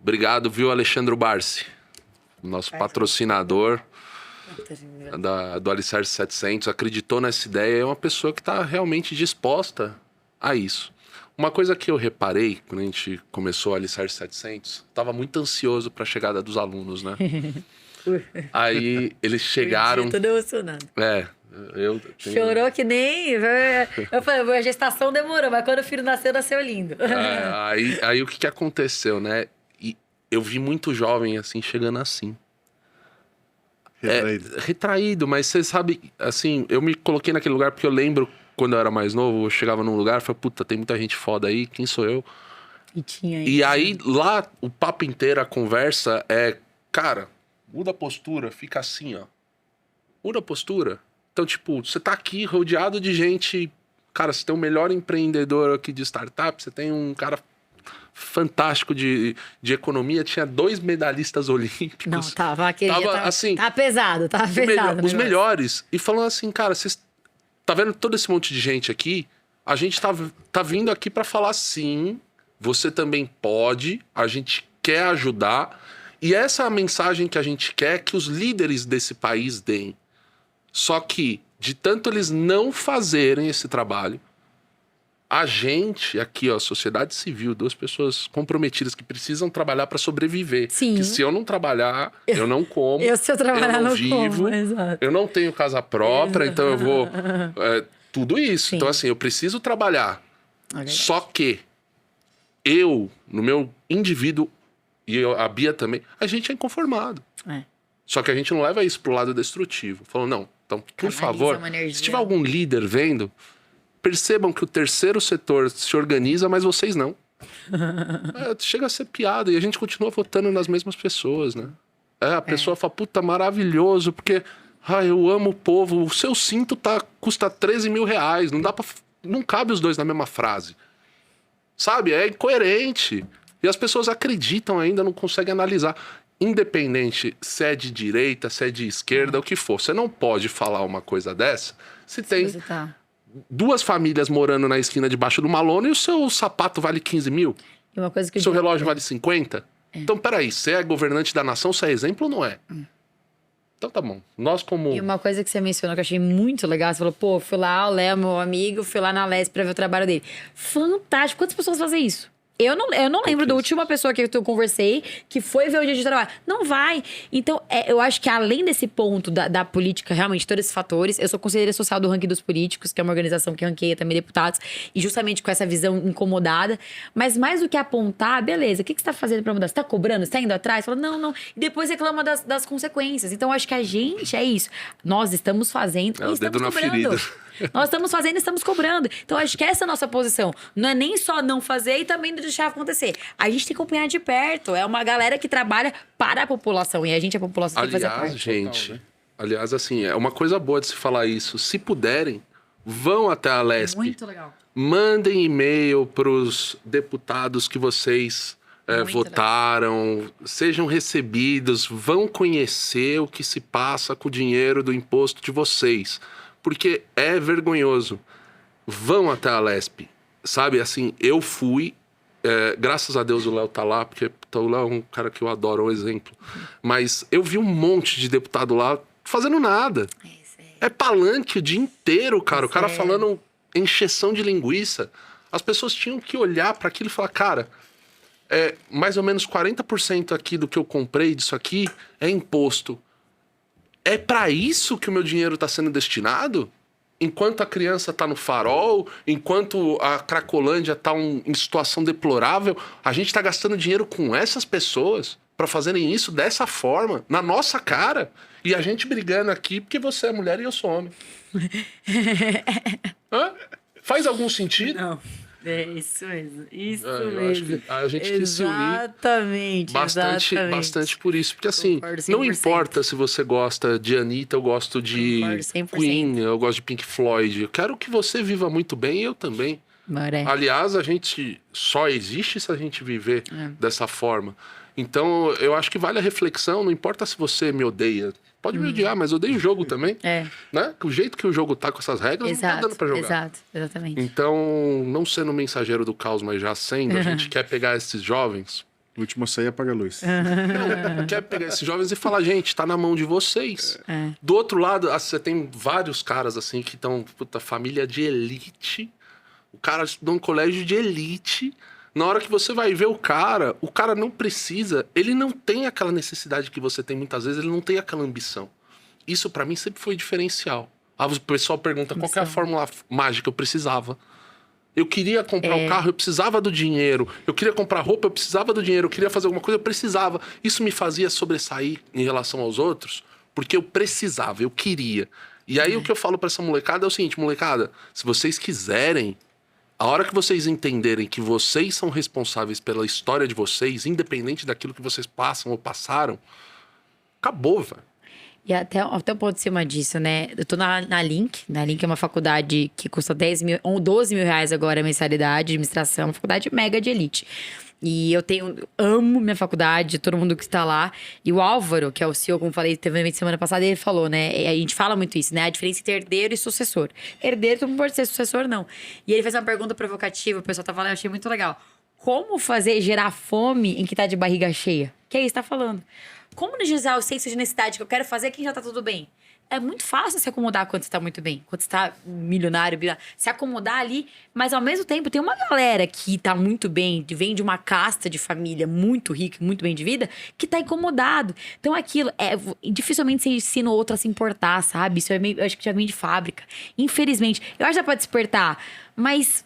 Obrigado, viu, Alexandre Barsi, nosso patrocinador do Alicerce 700, acreditou nessa ideia, é uma pessoa que está realmente disposta a isso. Uma coisa que eu reparei quando a gente começou o Alicerce 700, estava muito ansioso para a chegada dos alunos, né? Aí eles chegaram... Tô emocionado. Chorou que nem... Eu falei, a gestação demorou, mas quando o filho nasceu lindo. Aí o que aconteceu, né? E eu vi muito jovem, assim, chegando assim. Retraído, mas você sabe, assim, eu me coloquei naquele lugar porque eu lembro, quando eu era mais novo, eu chegava num lugar e falei, puta, tem muita gente foda aí, quem sou eu? E aí, lá, o papo inteiro, a conversa é, cara, muda a postura, fica assim, ó. Muda a postura. Então, tipo, você tá aqui rodeado de gente... Cara, você tem o melhor empreendedor aqui de startup, você tem um cara fantástico de economia, tinha 2 medalhistas olímpicos. Não, tava assim... Tá pesado. Os melhores. E falando assim, cara, vocês... Tá vendo todo esse monte de gente aqui? A gente tá vindo aqui pra falar sim, você também pode, a gente quer ajudar. E essa é a mensagem que a gente quer que os líderes desse país deem. Só que, de tanto eles não fazerem esse trabalho, a gente aqui, ó, sociedade civil, 2 pessoas comprometidas que precisam trabalhar para sobreviver. Sim. Que se eu não trabalhar, eu não como, se eu trabalhar, eu não como, vivo, exato. Eu não tenho casa própria, então eu vou... tudo isso. Sim. Então, assim, eu preciso trabalhar. Okay. Só que eu, no meu indivíduo, e a Bia também, a gente é inconformado. Só que a gente não leva isso pro lado destrutivo. Falou, não, então, por favor, se tiver algum líder vendo, percebam que o terceiro setor se organiza, mas vocês não. Chega a ser piada e a gente continua votando nas mesmas pessoas, né? A pessoa fala, puta, maravilhoso, porque eu amo o povo. O seu cinto custa 13 mil reais. Não cabe os dois na mesma frase. Sabe? É incoerente. E as pessoas acreditam ainda, não conseguem analisar. Independente se é de direita, se é de esquerda, o que for. Você não pode falar uma coisa dessa se tem duas famílias morando na esquina debaixo do lona e o seu sapato vale 15 mil. E uma coisa que seu relógio vale 50. Então, peraí, você é governante da nação, você é exemplo ou não é? Então tá bom. Nós como... E uma coisa que você mencionou que eu achei muito legal, você falou, pô, fui lá, o Léo, meu amigo, fui lá na Lesp pra ver o trabalho dele. Fantástico. Quantas pessoas fazem isso? Eu não lembro da última pessoa que eu conversei que foi ver o dia de trabalho. Não vai. Então, eu acho que além desse ponto da política, realmente, todos esses fatores, eu sou conselheira social do Ranking dos Políticos, que é uma organização que ranqueia também deputados, e justamente com essa visão incomodada. Mas mais do que apontar, beleza, o que você tá fazendo pra mudar? Você tá cobrando? Você tá indo atrás? Fala, não. E depois reclama das consequências. Então, eu acho que a gente é isso. Nós estamos fazendo e estamos cobrando. Nós estamos fazendo e estamos cobrando. Então, acho que essa é a nossa posição. Não é nem só não fazer e também não deixar acontecer. A gente tem que acompanhar de perto. É uma galera que trabalha para a população. E a gente, a população, tem que fazer parte. Gente, aliás, assim, é uma coisa boa de se falar isso. Se puderem, vão até a Lesp. Muito legal. Mandem e-mail para os deputados que vocês votaram. Legal. Sejam recebidos. Vão conhecer o que se passa com o dinheiro do imposto de vocês. Porque é vergonhoso. Vão até a Lesp. Sabe, assim, eu fui... graças a Deus o Léo tá lá, porque o Léo é um cara que eu adoro, um exemplo. Mas eu vi um monte de deputado lá fazendo nada. É palanque o dia inteiro, cara. O cara falando encheção de linguiça. As pessoas tinham que olhar para aquilo e falar, cara, mais ou menos 40% aqui do que eu comprei disso aqui é imposto. É para isso que o meu dinheiro está sendo destinado? Enquanto a criança está no farol, enquanto a Cracolândia está em situação deplorável, a gente está gastando dinheiro com essas pessoas para fazerem isso dessa forma, na nossa cara. E a gente brigando aqui porque você é mulher e eu sou homem. Faz algum sentido? Não. É isso mesmo. Isso mesmo. Acho que a gente quis se unir bastante por isso. Porque assim, não importa se você gosta de Anitta, eu gosto de Queen, eu gosto de Pink Floyd. Eu quero que você viva muito bem e eu também. Aliás, a gente só existe se a gente viver dessa forma. Então, eu acho que vale a reflexão. Não importa se você me odeia. Pode me odiar, mas eu odeio o jogo também. Né? O jeito que o jogo tá com essas regras, não tá dando pra jogar. Exato, exatamente. Então, não sendo mensageiro do caos, mas já sendo, a gente quer pegar esses jovens... O último a sair apaga a luz. Não, quer pegar esses jovens e falar, gente, tá na mão de vocês. Do outro lado, você tem vários caras assim que estão, família de elite. O cara estudou em colégio de elite. Na hora que você vai ver o cara não precisa, ele não tem aquela necessidade que você tem muitas vezes, ele não tem aquela ambição. Isso pra mim sempre foi diferencial. O pessoal pergunta qual que é a fórmula mágica, eu precisava. Eu queria comprar um carro, eu precisava do dinheiro. Eu queria comprar roupa, eu precisava do dinheiro. Eu queria fazer alguma coisa, eu precisava. Isso me fazia sobressair em relação aos outros, porque eu precisava, eu queria. E aí o que eu falo pra essa molecada é o seguinte, molecada, se vocês quiserem, a hora que vocês entenderem que vocês são responsáveis pela história de vocês, independente daquilo que vocês passam ou passaram, acabou, velho. E até um ponto em cima disso, né? Eu tô na Link. Na Link é uma faculdade que custa 12 mil reais agora a mensalidade de administração. Uma faculdade mega de elite. E amo minha faculdade, todo mundo que está lá. E o Álvaro, que é o CEO, como falei, teve um evento semana passada, ele falou, né? A gente fala muito isso, né? A diferença entre herdeiro e sucessor. Herdeiro, todo mundo pode ser sucessor, não. E ele fez uma pergunta provocativa, o pessoal tá falando, eu achei muito legal. Como gerar fome em quem tá de barriga cheia? Que é isso que tá falando. Como energizar o senso de necessidade que eu quero fazer quem já tá tudo bem? É muito fácil se acomodar quando você tá muito bem. Quando você tá milionário, se acomodar ali. Mas, ao mesmo tempo, tem uma galera que tá muito bem, vem de uma casta de família muito rica, muito bem de vida, que tá incomodado. Então, aquilo, dificilmente você ensina o outro a se importar, sabe? Isso eu acho que já vem de fábrica. Infelizmente. Eu acho que já pode despertar, mas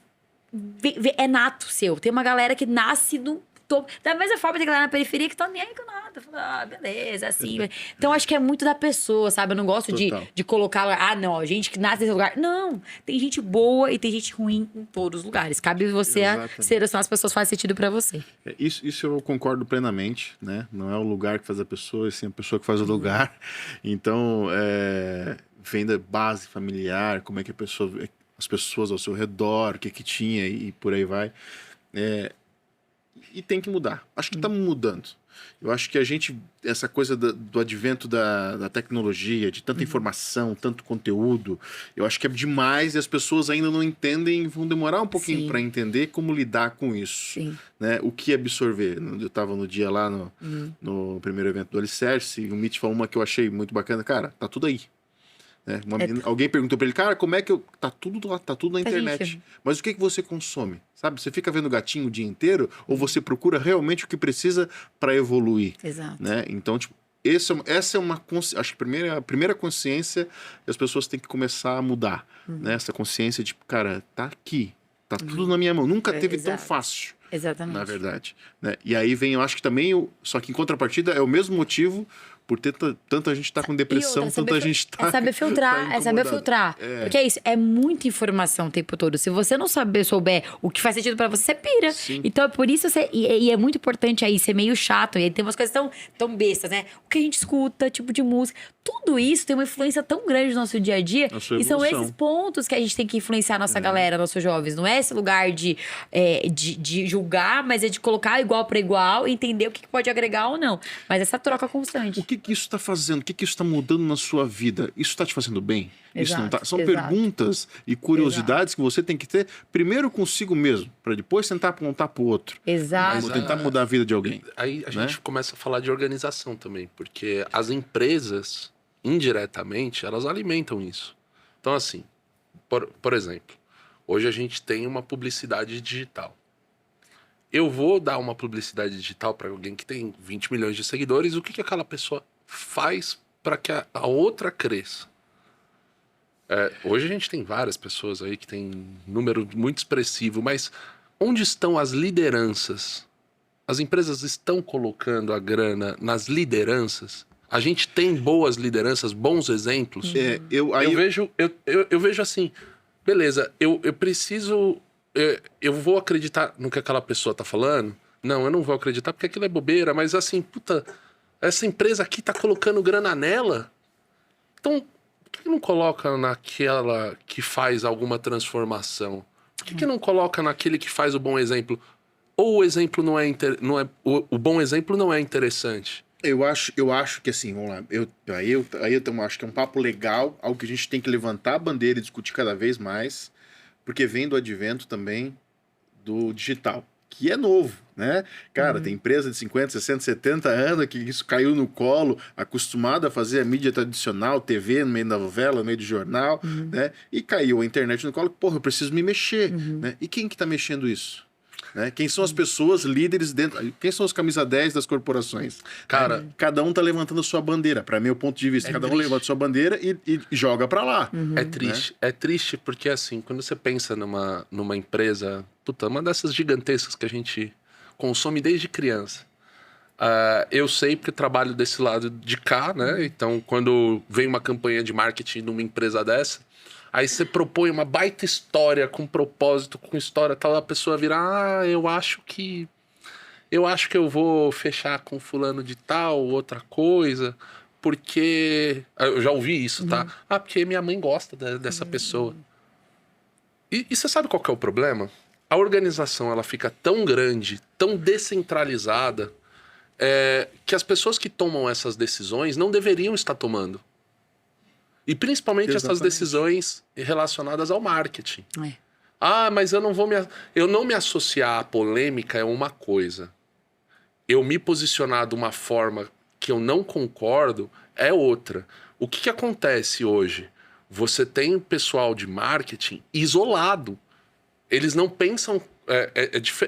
é nato seu. Tem uma galera que nasce do topo. Da mesma forma, tem galera na periferia que tá nem aí com nada. beleza, assim. Então, acho que é muito da pessoa, sabe? Eu não gosto Total. de colocar, não, gente que nasce nesse lugar. Não, tem gente boa e tem gente ruim em todos os lugares. Cabe você Exatamente. selecionar as pessoas que fazem sentido pra você. Isso eu concordo plenamente, né? Não é o lugar que faz a pessoa, é sim a pessoa que faz o lugar. Então, vem da base familiar, como é que as pessoas ao seu redor, o que que tinha e por aí vai. E tem que mudar. Acho que estamos mudando. Eu acho que essa coisa do advento da tecnologia, de tanta informação, tanto conteúdo, eu acho que é demais e as pessoas ainda não entendem e vão demorar um pouquinho Sim. para entender como lidar com isso. Sim. Né? O que absorver. Eu estava no dia lá no primeiro evento do Alicerce e o Mitch falou uma que eu achei muito bacana. Cara, tá tudo aí. Né? Alguém perguntou para ele, cara, como é que eu... Tá tudo lá, tá tudo na internet. gente. Mas o que você consome? Sabe? Você fica vendo gatinho o dia inteiro ou você procura realmente o que precisa para evoluir? Exato. Né? Então, tipo, essa é uma acho que a primeira consciência que as pessoas têm que começar a mudar. Né? Essa consciência de, cara, tá aqui. Tá tudo na minha mão. Nunca teve tão exato. fácil. Exatamente. Na verdade. Né? E aí vem, eu acho que também, só que em contrapartida é o mesmo motivo por ter tanta gente tá com depressão, E outra, tanta gente tá. É saber filtrar, tá é saber incomodada. filtrar. Porque é isso, é muita informação o tempo todo. Se você não souber o que faz sentido pra você, você pira. Sim. Então é por isso e é muito importante aí ser meio chato. E aí tem umas coisas tão bestas, né? O que a gente escuta, tipo de música. Tudo isso tem uma influência tão grande no nosso dia a dia. Na sua E são evolução. esses pontos que a gente tem que influenciar a nossa galera, nossos jovens. Não é esse lugar de julgar, mas é de colocar igual pra igual e entender o que pode agregar ou não. Mas essa troca constante. O que isso está fazendo? O que isso está mudando na sua vida? Isso está te fazendo bem? Isso não tá? São Exato. perguntas e curiosidades que você tem que ter primeiro consigo mesmo, para depois tentar apontar para o outro. Exato. Vou tentar mudar a vida de alguém. Aí a Né? gente começa a falar de organização também, porque as empresas, indiretamente, elas alimentam isso. Então, assim, por exemplo, hoje a gente tem uma publicidade digital. Eu vou dar uma publicidade digital para alguém que tem 20 milhões de seguidores, o que aquela pessoa faz para que a outra cresça? Hoje a gente tem várias pessoas aí que tem número muito expressivo, mas onde estão as lideranças? As empresas estão colocando a grana nas lideranças? A gente tem boas lideranças, bons exemplos? Eu Eu vejo assim, beleza, eu preciso... Eu vou acreditar no que aquela pessoa tá falando? Não, eu não vou acreditar porque aquilo é bobeira, mas assim, puta, essa empresa aqui tá colocando grana nela? Então, por que não coloca naquela que faz alguma transformação? Por que não coloca naquele que faz o bom exemplo? Ou o exemplo o bom exemplo não é interessante? Eu acho que assim, vamos lá. Aí eu acho que é um papo legal, algo que a gente tem que levantar a bandeira e discutir cada vez mais, porque vem do advento também do digital, que é novo, né? Cara, tem empresa de 50, 60, 70 anos que isso caiu no colo, acostumado a fazer a mídia tradicional, TV no meio da novela, no meio do jornal, né? E caiu a internet no colo, porra, eu preciso me mexer, né? E quem que tá mexendo isso? Né? Quem são as pessoas líderes dentro? Quem são os camisa 10 das corporações? Cara, Cada um tá levantando a sua bandeira, para meu ponto de vista. Cada um levanta a sua bandeira e joga para lá. é triste. É triste porque, assim, quando você pensa numa empresa, puta, uma dessas gigantescas que a gente consome desde criança. Eu sei porque trabalho desse lado de cá, né? Então, quando vem uma campanha de marketing numa empresa dessa, aí você propõe uma baita história com propósito, com história, tal, a pessoa vira, eu acho que eu vou fechar com fulano de tal, outra coisa, porque... Eu já ouvi isso, tá? Porque minha mãe gosta dessa pessoa. E você sabe qual que é o problema? A organização, ela fica tão grande, tão descentralizada, que as pessoas que tomam essas decisões não deveriam estar tomando. E principalmente essas Exatamente. decisões relacionadas ao marketing. É. Mas eu não me associar à polêmica é uma coisa. Eu me posicionar de uma forma que eu não concordo é outra. O que acontece hoje? Você tem o pessoal de marketing isolado. Eles não pensam...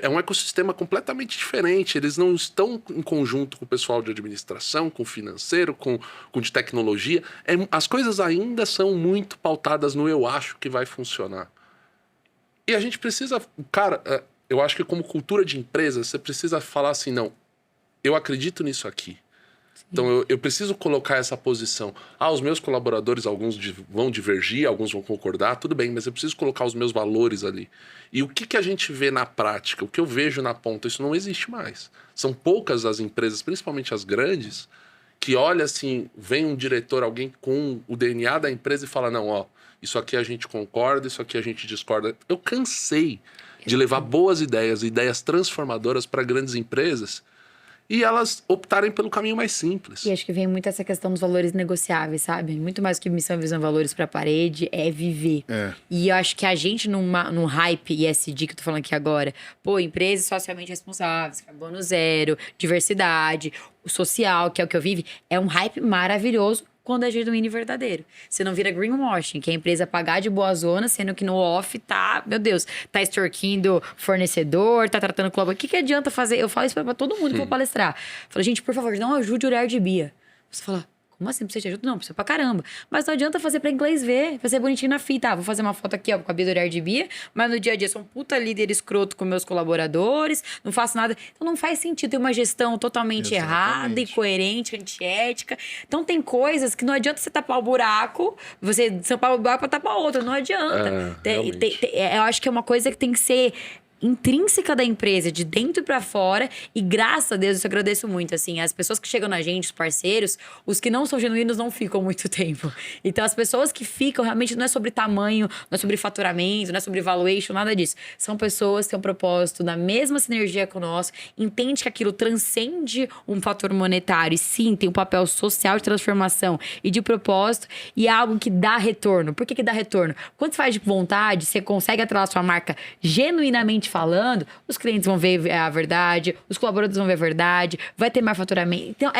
É um ecossistema completamente diferente. Eles não estão em conjunto com o pessoal de administração, com o financeiro, com de tecnologia. As coisas ainda são muito pautadas no eu acho que vai funcionar. E a gente precisa... Cara, eu acho que como cultura de empresa, você precisa falar assim, não, eu acredito nisso aqui. Então, eu preciso colocar essa posição. Os meus colaboradores, alguns vão divergir, alguns vão concordar, tudo bem, mas eu preciso colocar os meus valores ali. E o que a gente vê na prática, o que eu vejo na ponta, isso não existe mais. São poucas as empresas, principalmente as grandes, que olha assim, vem um diretor, alguém com o DNA da empresa e fala, não, ó, isso aqui a gente concorda, isso aqui a gente discorda. Eu cansei de levar boas ideias, ideias transformadoras para grandes empresas, e elas optarem pelo caminho mais simples. E acho que vem muito essa questão dos valores negociáveis, sabe? Muito mais que missão, visão, valores pra parede, é viver. E eu acho que a gente, num hype ESG que eu tô falando aqui agora, empresas socialmente responsáveis, carbono zero, diversidade, o social, que é o que eu vivo, é um hype maravilhoso quando é genuíno e verdadeiro. Você não vira greenwashing, que é a empresa pagar de boa zona, sendo que no off tá, meu Deus, tá extorquindo fornecedor, tá tratando clube. O que adianta fazer? Eu falo isso pra todo mundo que eu vou palestrar. Eu falo, gente, por favor, não ajude o Airbnb. Você fala, como assim? Precisa de ajuda? Não, precisa pra caramba. Mas não adianta fazer pra inglês ver, fazer bonitinho na fita. Vou fazer uma foto aqui, ó, com a Bia do Airbnb, mas no dia a dia sou um puta líder escroto com meus colaboradores, não faço nada. Então não faz sentido ter uma gestão totalmente errada, incoerente, antiética. Então tem coisas que não adianta você tapar o buraco, você tampar o buraco pra tapar outro, não adianta. Eu acho que é uma coisa que tem que ser intrínseca da empresa, de dentro pra fora, e graças a Deus, eu agradeço muito, assim, as pessoas que chegam na gente, os parceiros, os que não são genuínos não ficam muito tempo. Então, as pessoas que ficam, realmente, não é sobre tamanho, não é sobre faturamento, não é sobre valuation, nada disso. São pessoas que têm um propósito na mesma sinergia com o nosso, entende que aquilo transcende um fator monetário, e sim, tem um papel social de transformação e de propósito, e é algo que dá retorno. Por que dá retorno? Quando você faz de vontade, você consegue atrelar sua marca genuinamente falando, os clientes vão ver a verdade, os colaboradores vão ver a verdade, vai ter mais faturamento. Então,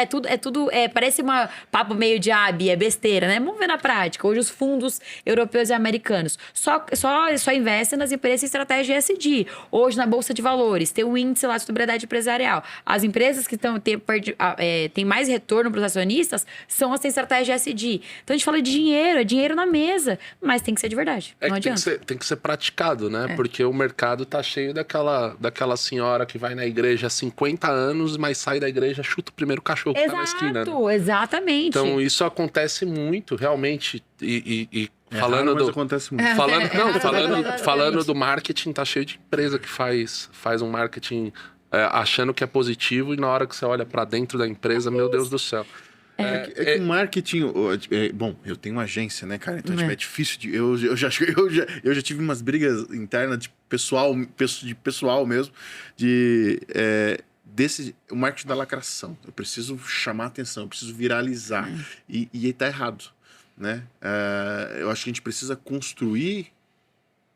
parece uma papo meio de Bia, é besteira, né? Vamos ver na prática. Hoje, os fundos europeus e americanos só investem nas empresas em estratégia ESG. Hoje, na Bolsa de Valores, tem o índice lá de sobriedade empresarial. As empresas que têm mais retorno para os acionistas são as que têm estratégia ESG. Então, a gente fala de dinheiro, é dinheiro na mesa, mas tem que ser de verdade. Não adianta. Tem que ser praticado, né? Porque o mercado tá cheio daquela senhora que vai na igreja há 50 anos, mas sai da igreja, chuta o primeiro cachorro que tá na esquina. Né? Exatamente. Então, isso acontece muito, realmente. Falando mas acontece muito. Falando do marketing, tá cheio de empresa que faz um marketing achando que é positivo, e na hora que você olha para dentro da empresa, meu Deus do céu. Que o marketing... bom, eu tenho uma agência, né, cara? Então é difícil de... Eu já tive umas brigas internas de pessoal mesmo, o marketing da lacração. Eu preciso chamar atenção, eu preciso viralizar. E tá errado, né? Eu acho que a gente precisa construir,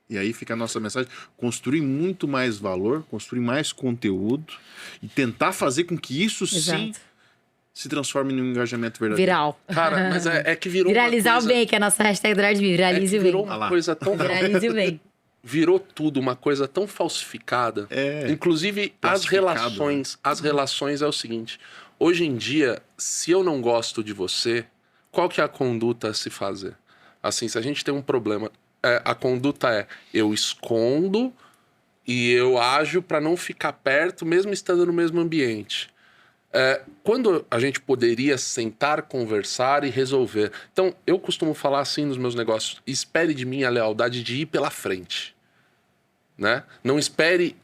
e aí fica a nossa mensagem, construir muito mais valor, construir mais conteúdo e tentar fazer com que isso sim se transforme num engajamento verdadeiro. Viral. Cara, mas é que virou Viralizar o bem, que é a nossa hashtag do Airbnb. Viralize o bem. Virou uma coisa tão... Viralize o bem. Virou tudo uma coisa tão falsificada. Inclusive, as relações. Né? As relações é o seguinte. Hoje em dia, se eu não gosto de você, qual que é a conduta a se fazer? Assim, se a gente tem um problema, a conduta é: eu escondo e eu ajo para não ficar perto, mesmo estando no mesmo ambiente. Quando a gente poderia sentar, conversar e resolver. Então, eu costumo falar assim nos meus negócios: espere de mim a lealdade de ir pela frente. Né? Não espere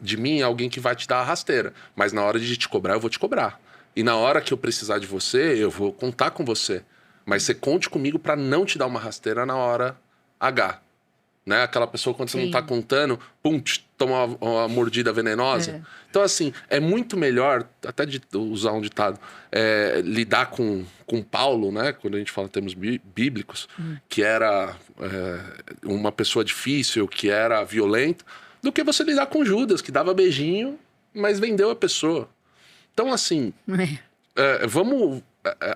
de mim alguém que vai te dar a rasteira. Mas na hora de te cobrar, eu vou te cobrar. E na hora que eu precisar de você, eu vou contar com você. Mas você conte comigo para não te dar uma rasteira na hora H. Né? Aquela pessoa, quando você não tá contando, toma uma mordida venenosa. Então, assim, é muito melhor, até de usar um ditado, lidar com Paulo, né? Quando a gente fala em termos bíblicos, que era uma pessoa difícil, que era violenta, do que você lidar com Judas, que dava beijinho, mas vendeu a pessoa. Então, assim,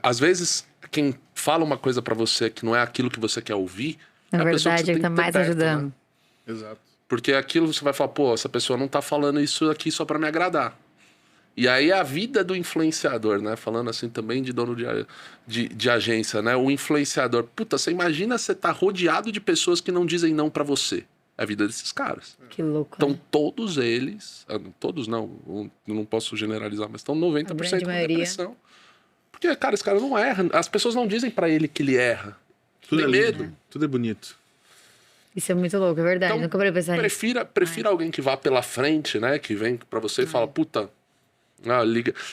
às vezes, quem fala uma coisa pra você que não é aquilo que você quer ouvir, na verdade, ele tá mais ajudando. Né? Exato. Porque aquilo você vai falar, essa pessoa não tá falando isso aqui só pra me agradar. E aí a vida do influenciador, né? Falando assim também de dono de agência, né? O influenciador. Você imagina você tá rodeado de pessoas que não dizem não pra você. É a vida desses caras. Que louco. Então, todos eles... Todos não, eu não posso generalizar, mas estão 90% com depressão. Porque, cara, esse cara não erra. As pessoas não dizem pra ele que ele erra. Tudo Tem é medo. lindo, tudo é bonito. Isso é muito louco, é verdade. Então, Nunca parei pra pensar nisso. Prefira alguém que vá pela frente, né? Que vem pra você e fala, puta,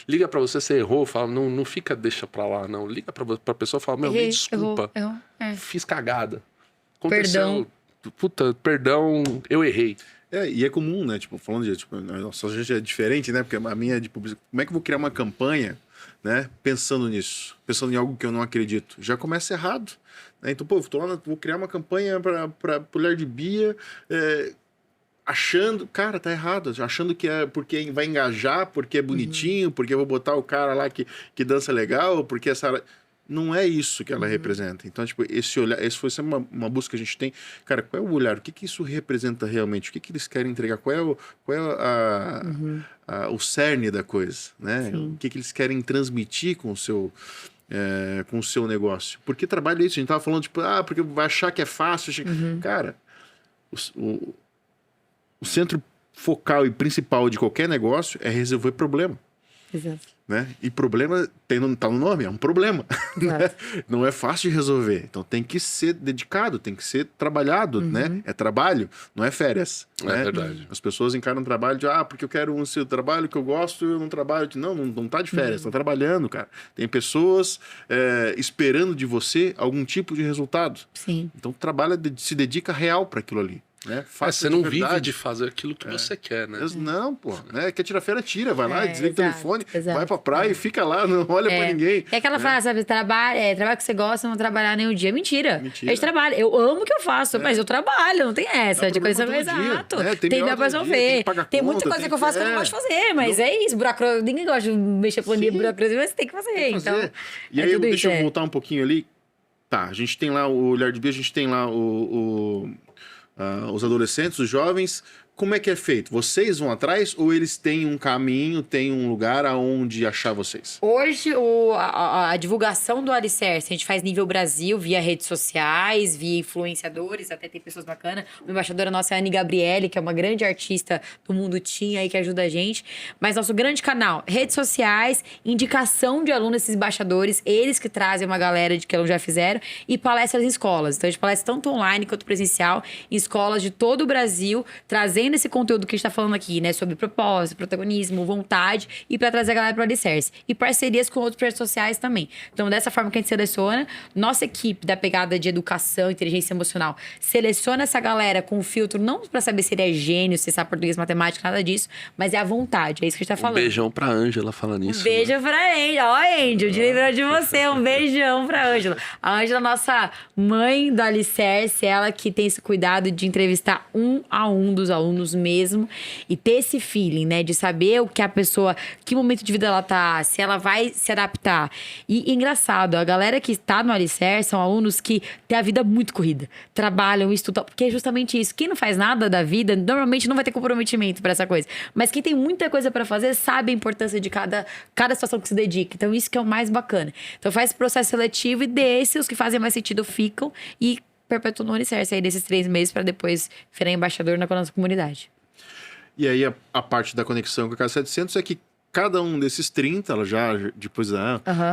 liga pra você errou. Fala, não fica, deixa pra lá, não. Liga pra pessoa e fala, meu, me Errei, desculpa. errou. Fiz cagada. Aconteceu. Perdão, eu errei. E é comum, né? Tipo, falando de, tipo, a nossa gente é diferente, né? Porque a minha é de publicidade. Como é que eu vou criar uma campanha, né? Pensando nisso, pensando em algo que eu não acredito. Já começa errado. Né? Então, pô, vou criar uma campanha para Olhar de Bia, achando, cara, tá errado, achando que é porque vai engajar, porque é bonitinho, porque eu vou botar o cara lá que dança legal, porque essa. Não é isso que ela representa. Então, tipo, esse olhar, esse foi sempre uma busca que a gente tem. Cara, qual é o olhar? O que que isso representa realmente? O que que eles querem entregar? Qual é o cerne da coisa, né? Sim. O que que eles querem transmitir com o seu negócio? Porque trabalho é isso. A gente tava falando, tipo, porque vai achar que é fácil. Cara, o centro focal e principal de qualquer negócio é resolver problema. Exato. Né? E problema tá no nome, é um problema. Exato. Não é fácil de resolver. Então tem que ser dedicado, tem que ser trabalhado, né? É trabalho, não é férias. É né? verdade. As pessoas encaram trabalho de, porque eu quero um seu trabalho que eu gosto, eu não trabalho. Não tá de férias, tá trabalhando, cara. Tem pessoas esperando de você algum tipo de resultado. Sim. Então trabalha, se dedica real para aquilo ali. Né? Você não vive de fazer aquilo que você quer, né? Não, pô. Né? Quer tirar férias, tira. Vai lá, desliga o telefone, exato. vai pra praia e fica lá, não olha pra ninguém. É aquela frase, sabe? Trabalha que você gosta, não trabalhar nenhum dia. Mentira. Mentira. A gente trabalha. Eu amo o que eu faço, mas eu trabalho, não tem essa. De coisa problema todo dia. exato. Tem Tem meia pra hora todo dia, tem resolver. que pagar Tem conta, muita coisa que eu faço que eu não gosto de fazer, mas é isso. Ninguém gosta de mexer planilha, burocracia, mas tem que fazer. Então, e aí, tudo deixa isso, eu voltar um pouquinho ali. Tá, a gente tem lá o Olhar de Bia, a gente tem lá os adolescentes, os jovens. Como é que é feito? Vocês vão atrás ou eles têm um caminho, têm um lugar aonde achar vocês? Hoje, a divulgação do Alicerce, a gente faz nível Brasil, via redes sociais, via influenciadores, até tem pessoas bacanas. Uma embaixadora nossa é a Anne Gabriele, que é uma grande artista do mundo teen aí, que ajuda a gente. Mas nosso grande canal, redes sociais, indicação de alunos, esses embaixadores, eles que trazem uma galera de que eles já fizeram, e palestras em escolas. Então, a gente palestra tanto online quanto presencial, em escolas de todo o Brasil, trazendo esse conteúdo que a gente tá falando aqui, né? Sobre propósito, protagonismo, vontade, e para trazer a galera pro Alicerce. E parcerias com outros projetos sociais também. Então, dessa forma que a gente seleciona, nossa equipe da pegada de educação, inteligência emocional, seleciona essa galera com filtro, não para saber se ele é gênio, se sabe português, matemática, nada disso, mas é a vontade, é isso que a gente tá falando. Beijão pra Ângela falando isso. Beijo pra Angela. Ó, Angel, de lembrou de você. Um beijão pra Angela. A Angela, nossa mãe do Alicerce, ela que tem esse cuidado de entrevistar um a um dos alunos mesmo e ter esse feeling, né? De saber o que a pessoa, que momento de vida ela tá, se ela vai se adaptar. E engraçado, a galera que está no Alicerce são alunos que têm a vida muito corrida. Trabalham, estudam, porque é justamente isso. Quem não faz nada da vida, normalmente não vai ter comprometimento pra essa coisa. Mas quem tem muita coisa pra fazer, sabe a importância de cada situação que se dedica. Então, isso que é o mais bacana. Então, faz esse processo seletivo e desses, os que fazem mais sentido ficam e perpetuam no Alicerce aí desses 3 meses para depois virar embaixador na nossa comunidade. E aí, a parte da conexão com a Casa 700 é que cada um desses 30, ela já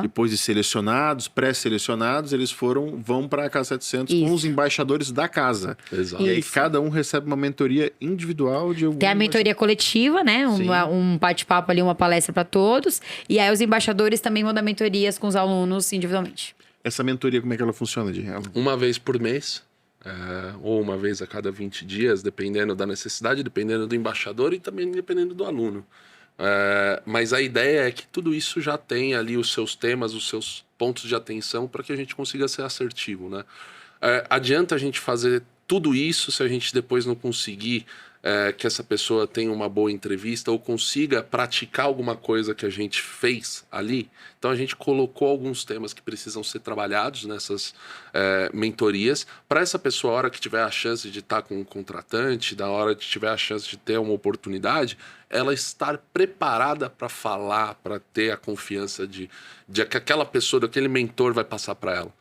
depois de selecionados, pré-selecionados, eles vão para a Casa 700 com os embaixadores da casa. Exato. E aí cada um recebe uma mentoria individual de algum. Tem a mentoria coletiva, né? Um bate-papo ali, uma palestra para todos. E aí os embaixadores também vão dar mentorias com os alunos individualmente. Essa mentoria, como é que ela funciona, Di? Uma vez por mês, ou uma vez a cada 20 dias, dependendo da necessidade, dependendo do embaixador e também dependendo do aluno. Mas a ideia é que tudo isso já tem ali os seus temas, os seus pontos de atenção para que a gente consiga ser assertivo, né? Adianta a gente fazer tudo isso se a gente depois não conseguir que essa pessoa tenha uma boa entrevista ou consiga praticar alguma coisa que a gente fez ali. Então a gente colocou alguns temas que precisam ser trabalhados nessas mentorias para essa pessoa, a hora que tiver a chance de estar com um contratante, da hora que tiver a chance de ter uma oportunidade, ela estar preparada para falar, para ter a confiança de que aquela pessoa, daquele mentor vai passar para ela.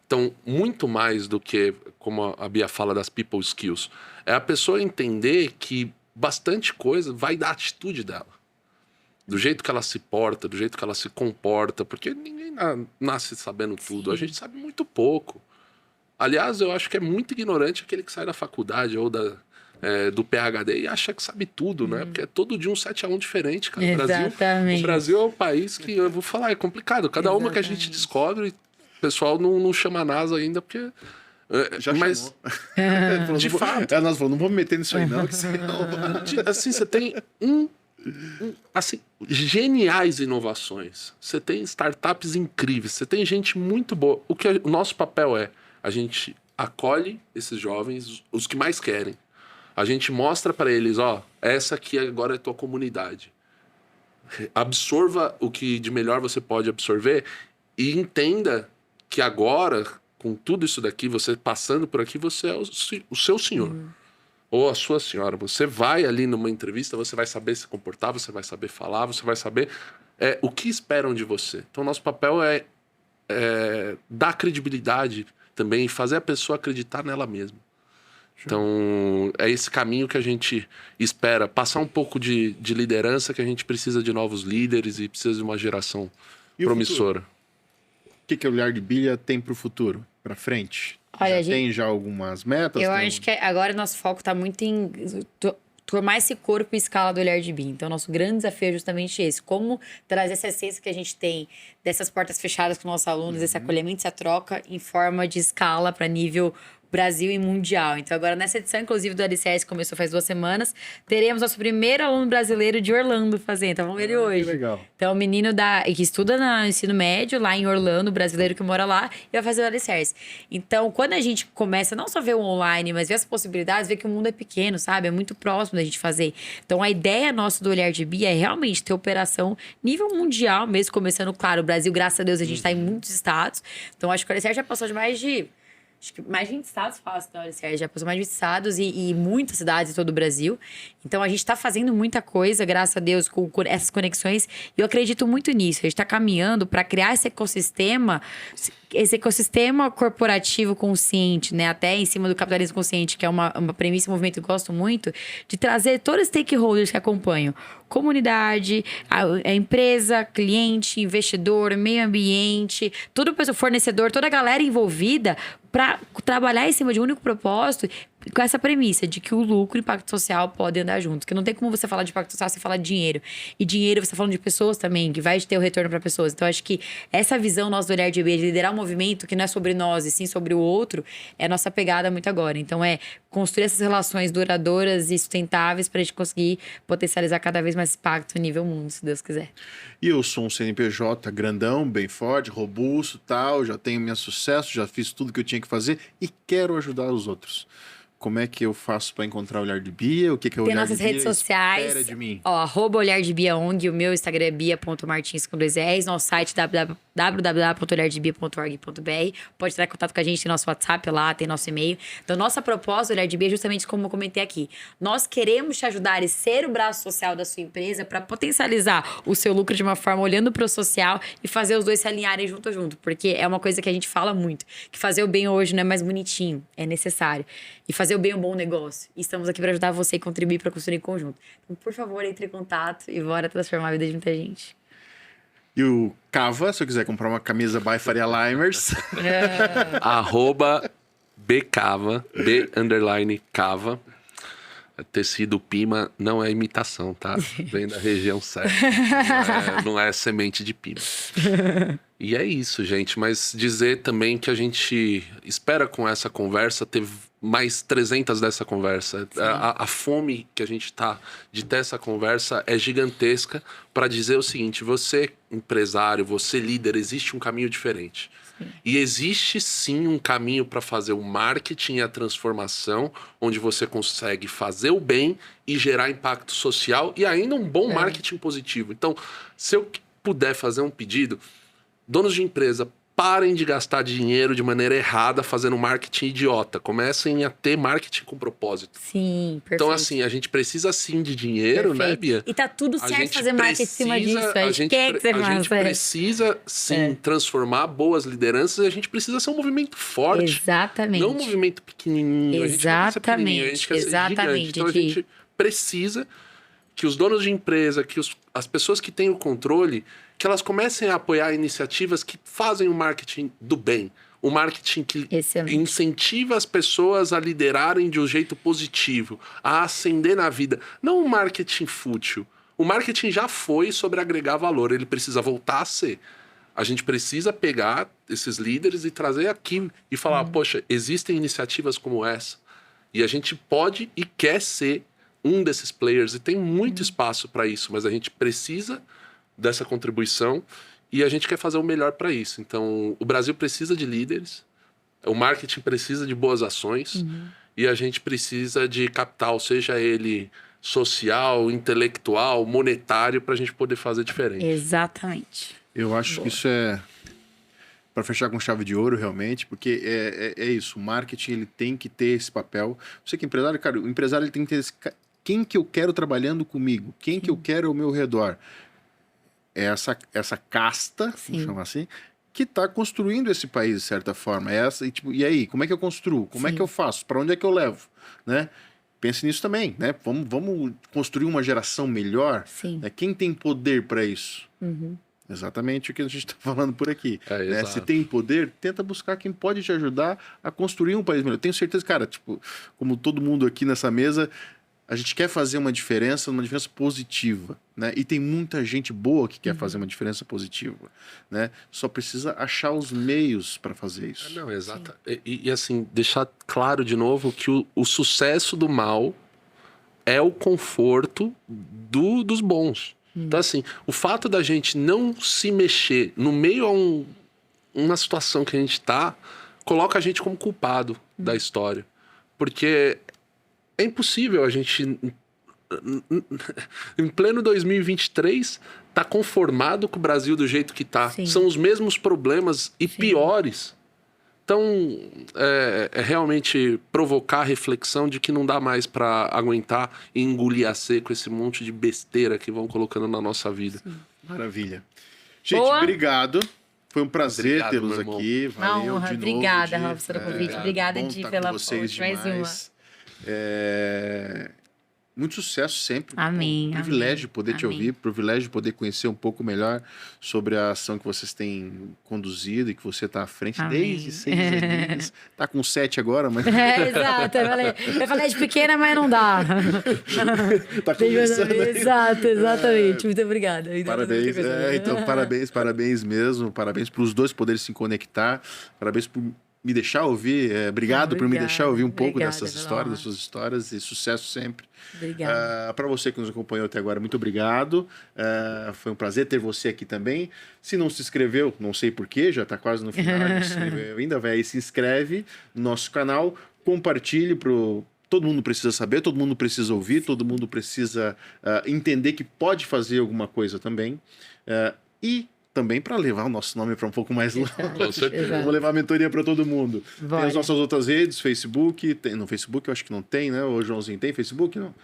Então, muito mais do que, como a Bia fala das people skills, é a pessoa entender que bastante coisa vai da atitude dela. do jeito que ela se porta, do jeito que ela se comporta, porque ninguém nasce sabendo tudo, a gente sabe muito pouco. Aliás, eu acho que é muito ignorante aquele que sai da faculdade ou do PhD e acha que sabe tudo, né? Porque é todo dia um 7-1 diferente, cara. Exatamente. O Brasil é um país que, eu vou falar, é complicado. Cada uma que a gente descobre, o pessoal não chama a NASA ainda, porque... Mas de fato... Nós falamos, não vamos meter nisso aí não, que senão... Assim, você tem assim, geniais inovações. Você tem startups incríveis, você tem gente muito boa. O nosso papel é, a gente acolhe esses jovens, os que mais querem. A gente mostra para eles, essa aqui agora é a tua comunidade. Absorva o que de melhor você pode absorver e entenda que agora, com tudo isso daqui, você passando por aqui, você é o seu senhor. Ou a sua senhora. Você vai ali numa entrevista, você vai saber se comportar, você vai saber falar, você vai saber o que esperam de você. Então, nosso papel é dar credibilidade também, fazer a pessoa acreditar nela mesma. Então, é esse caminho que a gente espera. Passar um pouco de liderança, que a gente precisa de novos líderes e precisa de uma geração promissora. O que o Olhar de Bia tem para o futuro, para frente? Olha, tem já algumas metas? Eu acho que agora nosso foco está muito em tomar esse corpo em escala do Olhar de Bia. Então, nosso grande desafio é justamente esse. Como trazer essa essência que a gente tem dessas portas fechadas com nossos alunos, esse acolhimento, essa troca em forma de escala para nível Brasil e mundial. Então, agora nessa edição, inclusive, do Alicerce, que começou faz 2 semanas, teremos nosso primeiro aluno brasileiro de Orlando fazendo. Então, vamos ver ele hoje. Que legal. Então, o menino que estuda no ensino médio, lá em Orlando, brasileiro que mora lá, e vai fazer o Alicerce. Então, quando a gente começa não só ver o online, mas ver as possibilidades, ver que o mundo é pequeno, sabe? É muito próximo da gente fazer. Então, a ideia nossa do Olhar de Bia é realmente ter operação nível mundial mesmo, começando, claro, o Brasil, graças a Deus, a gente está em muitos estados. Então, acho que o Alicerce já passou de mais de 20 estados fácil, né, Alicerce? Já passou mais de 20 estados e muitas cidades em todo o Brasil. Então, a gente está fazendo muita coisa, graças a Deus, com essas conexões. E eu acredito muito nisso. A gente está caminhando para criar esse ecossistema corporativo consciente, né? Até em cima do capitalismo consciente, que é uma premissa, um movimento que eu gosto muito, de trazer todos os stakeholders que acompanham. Comunidade, a empresa, cliente, investidor, meio ambiente, todo o fornecedor, toda a galera envolvida para trabalhar em cima de um único propósito, com essa premissa de que o lucro e o impacto social podem andar juntos. Porque não tem como você falar de impacto social sem falar de dinheiro. E dinheiro, você tá falando de pessoas também, que vai ter o retorno para pessoas. Então, acho que essa visão nossa do Olhar de Bia, de liderar um movimento que não é sobre nós e sim sobre o outro, é a nossa pegada muito agora. Então, é construir essas relações duradouras e sustentáveis para a gente conseguir potencializar cada vez mais impacto a nível mundo, se Deus quiser. E eu sou um CNPJ grandão, bem forte, robusto, tal, já tenho meu sucesso, já fiz tudo que eu tinha que fazer e quero ajudar os outros. Como é que eu faço para encontrar o Olhar de Bia? O que é o Olhar de Bia? Tem nossas redes sociais. Espera de mim. @Olhar de Bia ONG. O meu Instagram é bia.martins com 2 R's. Nosso site www.olhardebia.org.br. Pode entrar em contato com a gente, tem nosso WhatsApp lá, tem nosso e-mail. Então, nossa proposta, Olhar de Bia, é justamente como eu comentei aqui. Nós queremos te ajudar e ser o braço social da sua empresa para potencializar o seu lucro de uma forma olhando para o social e fazer os dois se alinharem junto. Porque é uma coisa que a gente fala muito. Que fazer o bem hoje não é mais bonitinho, é necessário. E fazer o bem é um bom negócio. E estamos aqui para ajudar você e contribuir para construir em conjunto. Então, por favor, entre em contato e bora transformar a vida de muita gente. E o Cava, se eu quiser comprar uma camisa by Faria Limers. @bcava, B_cava. Tecido Pima não é imitação, tá? Vem da região certa. Não é semente de pima. E é isso, gente. Mas dizer também que a gente espera com essa conversa ter mais 300 dessa conversa. A fome que a gente tá de ter essa conversa é gigantesca para dizer o seguinte: você, empresário, você, líder, existe um caminho diferente. E existe sim um caminho para fazer o marketing e a transformação, onde você consegue fazer o bem e gerar impacto social e ainda um bom marketing positivo. Então, se eu puder fazer um pedido, donos de empresa, parem de gastar dinheiro de maneira errada fazendo marketing idiota. Comecem a ter marketing com propósito. Sim, perfeito. Então, assim, a gente precisa sim de dinheiro, perfeito. Né, Bia? E tá tudo certo fazer marketing em cima disso. A gente quer que você faça. A gente precisa, sim, transformar boas lideranças e a gente precisa ser um movimento forte. Exatamente. Não um movimento pequenininho. Exatamente. A gente quer ser pequenininho, a gente quer ser gigante. Então, a gente precisa que os donos de empresa, que as pessoas que têm o controle, que elas comecem a apoiar iniciativas que fazem o marketing do bem. O marketing que Excelente. incentiva as pessoas a liderarem de um jeito positivo, a ascender na vida. Não um marketing fútil. O marketing já foi sobre agregar valor, ele precisa voltar a ser. A gente precisa pegar esses líderes e trazer aqui e falar, poxa, existem iniciativas como essa. E a gente pode e quer ser um desses players. E tem muito espaço para isso, mas a gente precisa dessa contribuição e a gente quer fazer o melhor para isso. Então, o Brasil precisa de líderes, o marketing precisa de boas ações e a gente precisa de capital, seja ele social, intelectual, monetário, para a gente poder fazer diferente. Exatamente. Eu acho que isso é para fechar com chave de ouro, realmente, porque é isso. O marketing ele tem que ter esse papel. Você que é empresário, cara, o empresário ele tem que ter esse... Quem que eu quero trabalhando comigo? Quem que eu quero ao meu redor? É essa casta, vamos chamar assim, que está construindo esse país, de certa forma. E aí, como é que eu construo? Como é que eu faço? Para onde é que eu levo? Né? Pense nisso também, né? Vamos construir uma geração melhor. Sim. Né? Quem tem poder para isso? Exatamente o que a gente está falando por aqui. Né? Se tem poder, tenta buscar quem pode te ajudar a construir um país melhor. Tenho certeza, cara, tipo, como todo mundo aqui nessa mesa, a gente quer fazer uma diferença positiva, né? E tem muita gente boa que quer fazer uma diferença positiva, né? Só precisa achar os meios para fazer isso. Não, exato. E assim, deixar claro de novo que o sucesso do mal é o conforto dos bons. Então, assim, o fato da gente não se mexer no meio a uma situação que a gente tá, coloca a gente como culpado da história. Porque é impossível a gente, em pleno 2023, tá conformado com o Brasil do jeito que tá. Sim. São os mesmos problemas e piores. Então, é realmente provocar a reflexão de que não dá mais para aguentar e engolir a seco esse monte de besteira que vão colocando na nossa vida. Sim. Maravilha. Gente, Boa. Obrigado. Foi um prazer Obrigado, tê-los meu irmão. aqui. Valeu Uma honra. de novo. Obrigada, Di. Robson, pelo convite. Obrigada, bom Di, estar pela com vocês ponte. Mais demais. Muito sucesso sempre. Amém, Um privilégio amém, poder te amém. ouvir, privilégio poder conhecer um pouco melhor sobre a ação que vocês têm conduzido e que você está à frente Amém. desde 6 aninhos. Está com 7 agora, mas Exato. Eu falei de pequena, mas não dá. está começando. Exato, exatamente. Muito obrigada. Ainda Parabéns, tem muita coisa. então parabéns mesmo, parabéns para os dois poderem se conectar, parabéns por me deixar ouvir, obrigado por me deixar ouvir um pouco Obrigada dessas pela histórias, honra. das suas histórias e sucesso sempre. Obrigada. Para você que nos acompanhou até agora, muito obrigado, foi um prazer ter você aqui também. Se não se inscreveu, não sei porquê, já está quase no final, não se inscreveu ainda, vai aí, se inscreve no nosso canal, compartilhe todo mundo precisa saber, todo mundo precisa ouvir, todo mundo precisa entender que pode fazer alguma coisa também. E também para levar o nosso nome para um pouco mais longe. Com certeza. Exato. Vamos levar a mentoria para todo mundo. Bora. Tem as nossas outras redes, Facebook. No Facebook eu acho que não tem, né? Ô, Joãozinho, tem Facebook? Não.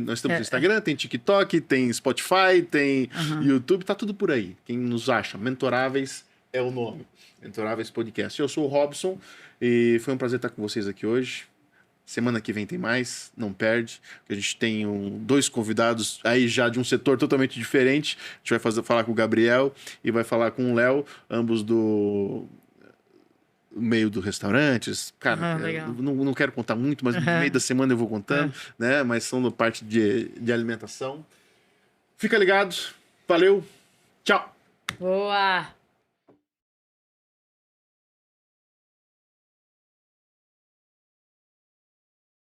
Nós temos Instagram, tem TikTok, tem Spotify, tem YouTube, tá tudo por aí. Quem nos acha? Mentoráveis é o nome. Mentoráveis Podcast. Eu sou o Robson e foi um prazer estar com vocês aqui hoje. Semana que vem tem mais, não perde. A gente tem dois convidados aí já de um setor totalmente diferente. A gente vai falar com o Gabriel e vai falar com o Léo, ambos do meio dos restaurantes. Cara, legal. não quero contar muito, mas no meio da semana eu vou contando, né? Mas são da parte de alimentação. Fica ligado. Valeu. Tchau. Boa!